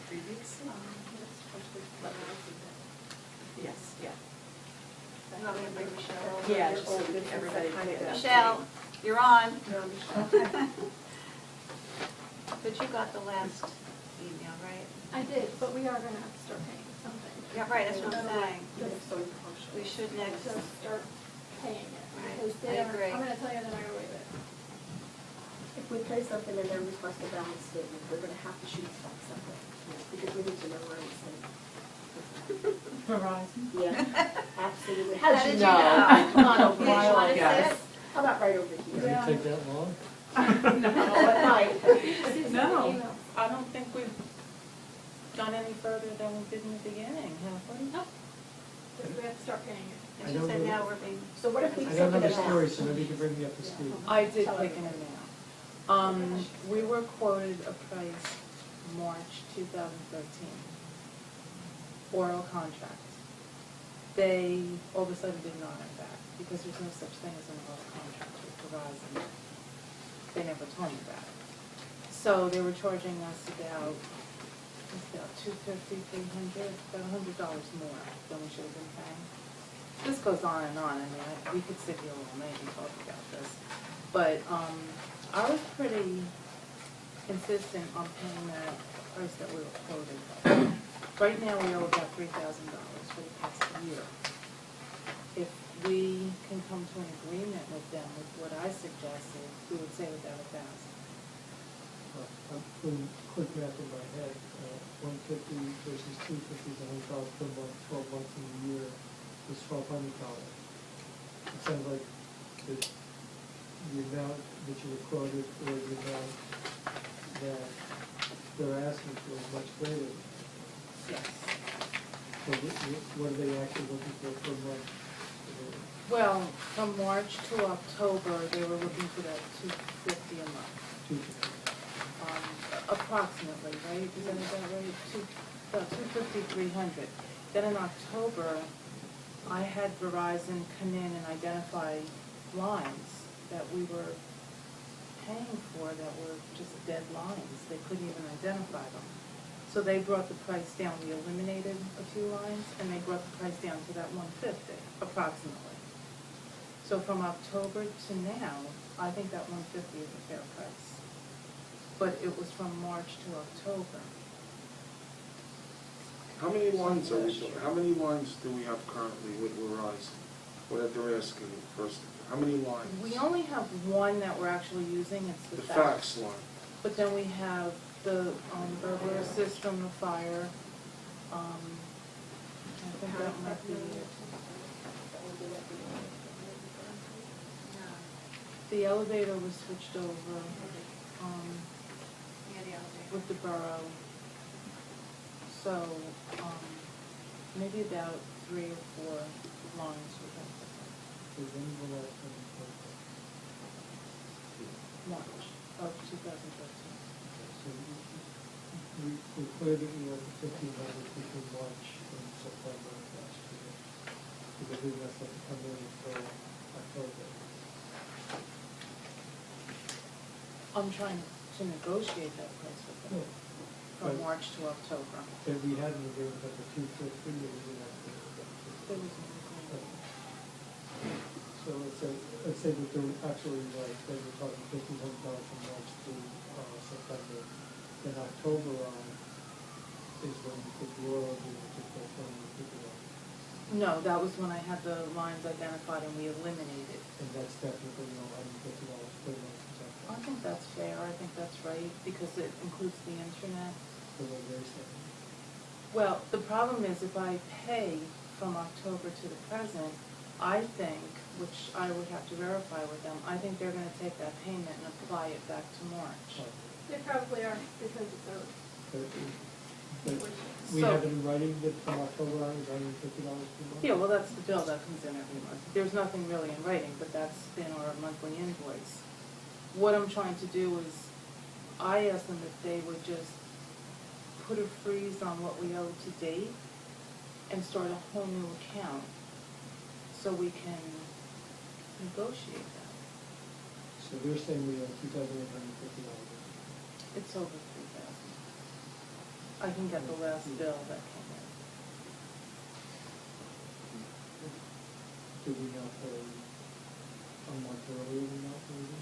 previous. Yes, yeah. You want me to bring Michelle? Yeah, just so everybody can get Michelle, you're on. No, But you got the last email, right? I did, but we are gonna have to start paying something. Yeah, right, that's what I'm saying. Just We should next, to start paying it, Right, because I they are, agree. I'm gonna tell you, they're not gonna waive it. If we pay something and then request a balance statement, we're gonna have to shoot back something, because we need to know where it's in. Verizon. Yeah, absolutely. How How did did you you know? know? Come on over You here. wanna say Yes. it? How about right over Did here? it take that long? Oh, at night. No, I don't think we've gone any further than we did in the beginning, have we? No, because we have to start paying it. and she said now we're being, So what if we I take don't know it the back? story, so maybe you can bring me up to speed. I did take an amount. We were quoted a price March 2013, oral contract. They all of a sudden didn't honor that, because there's no such thing as an oral contract with Verizon. They never told me that. So they were charging us about $250, $300, about $100 more than we should have been paying. This goes on and on. I mean, we could sit here all night and talk about this. But I was pretty insistent on paying that price that we were quoted. Right now, we owe about $3,000 for the past year. If we can come to an agreement with them with what I suggested, we would save about $1,000. I'm doing quick math in my head, 150 versus 250 is $100 per month, 12 months in a year is $1,200. It sounds like the amount that you were quoted or the amount that they're asking for is much greater. Yes. So what are they actually looking for per month? Well, from March to October, they were looking for that $250 a month. 250. Approximately, right? Is that right? About $250, $300. Then in October, I had Verizon come in and identify lines that we were paying for that were just dead lines. They couldn't even identify them. So they brought the price down. We eliminated a few lines, and they brought the price down to that $150, approximately. So from October to now, I think that $150 is a fair price. But it was from March to October. How many lines how many lines do we have currently with Verizon? What they're asking first, how many lines? We only have one that we're actually using, it's The the fax line. But then we have the burglar system, the fire, I think that might be it. The elevator was switched over, yeah, the elevator. with the borough. So, maybe about 3 or 4 lines we're going to put. So when's the last time you put that? March of 2013. So we cleared it, we had 1,500 between March and September of last year. Because we didn't have to come in until October. I'm trying to negotiate that price with them from But- March to October. But we had an agreement at the 250, and we didn't have to. There was no agreement. So let's say that they're absolutely right, that we're talking $1,500 from March to September. Then October on is when you put your agreement to fulfill the $50. No, that was when I had the lines identified and we eliminated. And that's technically, $150 per month, is that I correct? think that's fair, I think that's right, because it includes the internet. So what they're saying. Well, the problem is if I pay from October to the present, I think, which I would have to verify with them, I think they're gonna take that payment and apply it back to March. They probably are, because it's a, But we So- have it in writing that from October on is $150 per month? Yeah, well, that's the bill that comes in every month. There's nothing really in writing, but that's in our monthly invoice. What I'm trying to do is, I asked them if they would just put a freeze on what we owe to date and start a whole new account so we can negotiate that. So they're saying we owe $2,850. It's over 3,000. I can get the last bill that came in. Did we not pay a month earlier than that, maybe?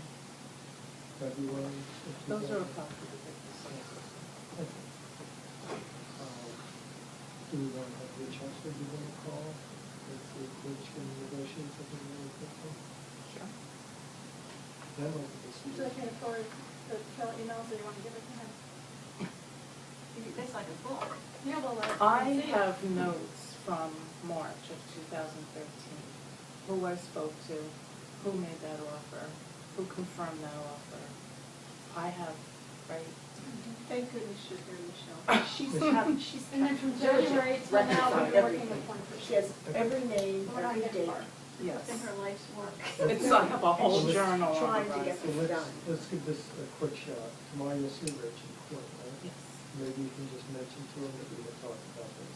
February of 2000? Those are approximately the Okay. Do we want to have Rich Hester give them a call? Let's see if Rich can negotiate something really quickly. Sure. Then I'll put this. so I can afford the emails, so you want to give it to him? It's like a book. Yeah, well, I have notes from March of 2013, who I spoke to, who made that offer, who confirmed that offer. I have, right? Thank goodness she's here, Michelle. She's And then from January till now, we've been working with one She person. has every name, What I every get date. for, Yes. in her life's work. It's, I have a whole And she's journal on trying to it. get So this done. let's give this a quick shot. Tomorrow you'll see Rich in court, right? Yes. Maybe you can just mention to him that we had talked about this.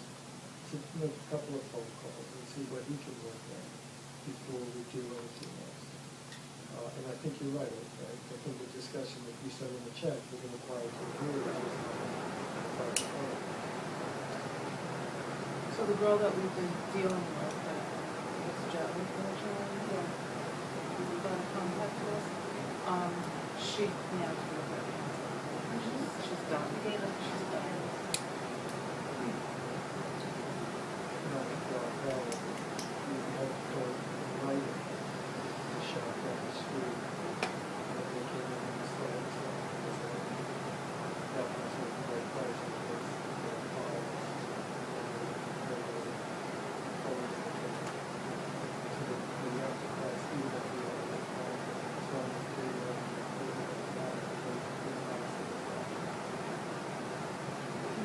To make a couple of phone calls and see what he can work out before we do anything else. And I think you're right, I think the discussion, if we send him a check, we're gonna apply it to the board. So the girl that we've been dealing with, it's Joe, yeah, who got in contact with, she now to look at it. She's done. She's done. And I think, well, we have to write the shop on the street. And they came in and said, that was the right price because they're hard.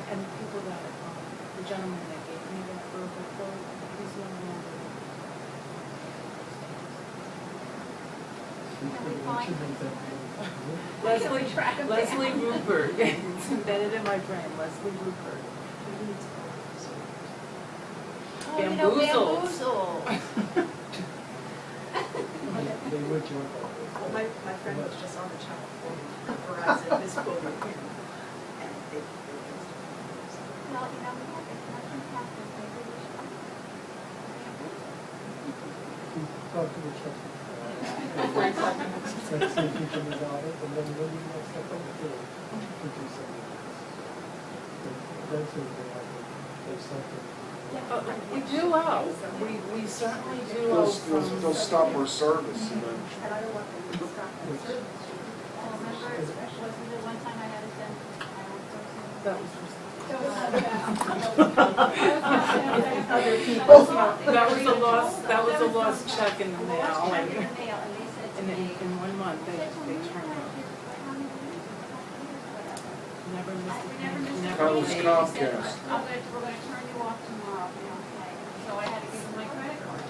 And the people that, the gentleman that gave me that verbal quote, he's no longer. Leslie Rupert, it's embedded in my brain, Leslie Rupert. Oh, you know, Bamboozled. bamboozled. They would join by this. Well, my friend was just on the channel for Verizon, misquoted him, and they. Well, you know, we have it, nothing happens, maybe we should. Talk to the trustee. Let's see if we can resolve it, and then maybe next step over to do something. That's what they have, there's something. We do owe, we certainly do owe from. They'll stop our service and then. And I don't want them to stop that service. Remember, wasn't it one time I had to send my own person? That was for. That was not Other people. That was a lost check in the mail, Check in the and mail, and they said to in me. 1 month, they turned it. Never missed a payment, That was never paid. Comcast. We're gonna turn you off tomorrow, okay? so I had to give him my credit card.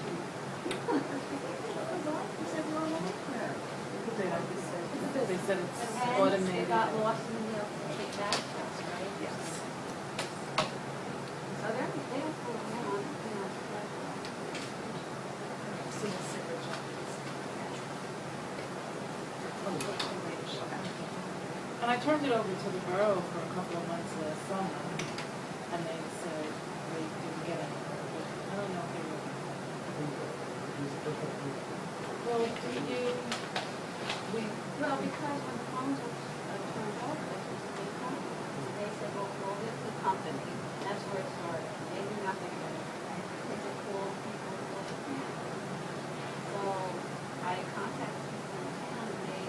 They said it's And hence, automated. it got lost in the mail, take that test, right? Yes. So they don't pull them on, you know, like, See the signature. And I turned it over to the borough for a couple of months last summer, and they said they didn't get anywhere, but I don't know if they were. Well, well, because when the phones were turned over, this was a big company. They said, well, this is the company, that's where it started. They knew nothing about it. They said, call people, call the town. So I contacted people in the town and they,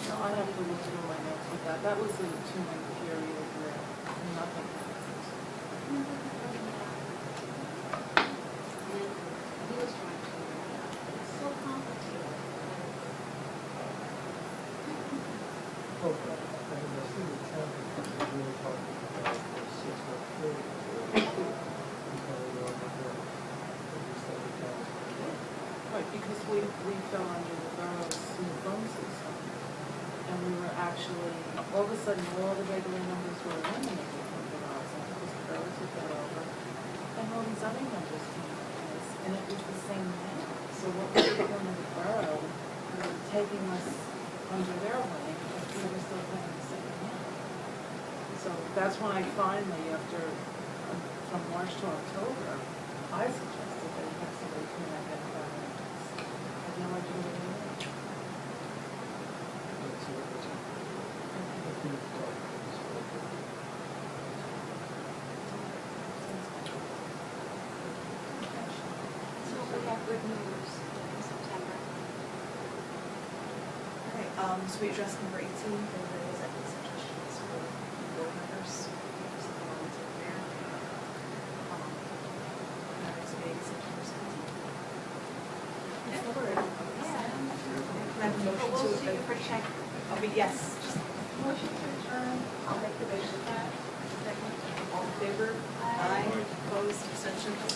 No, I have to look through my notes with that. That was a 2-month period where nothing happened. and he was trying to figure it out. It's so complicated. Oh, I mean, I see the town is really talking about the 6-month period. We probably know about that, at least every town. Right, because we fell under the borough's new phone system. And we were actually, all of a sudden, all the regular numbers were eliminated from Verizon because the borough took that over. And all these other numbers came in place, and it was the same thing. So what we were doing in the borough, we were taking us under their wing, but we were still playing the same game. So that's when I finally, after, from March to October, I suggested that we have somebody come in and identify our numbers. I had no idea what they were. Let's see what it's. I think it's all. So we have good news in September. Okay, so we addressed number 18, there was that suggestions for board members, there's the volunteer there. Next meeting, September 17th. Yeah. Can I have a motion But we'll to? see you for check. Yes, just Motion to adjourn. I'll make the motion. all in favor? Aye. Opposed, abstentions?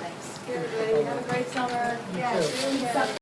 Thanks. Everybody, have a great summer. You too. Yeah.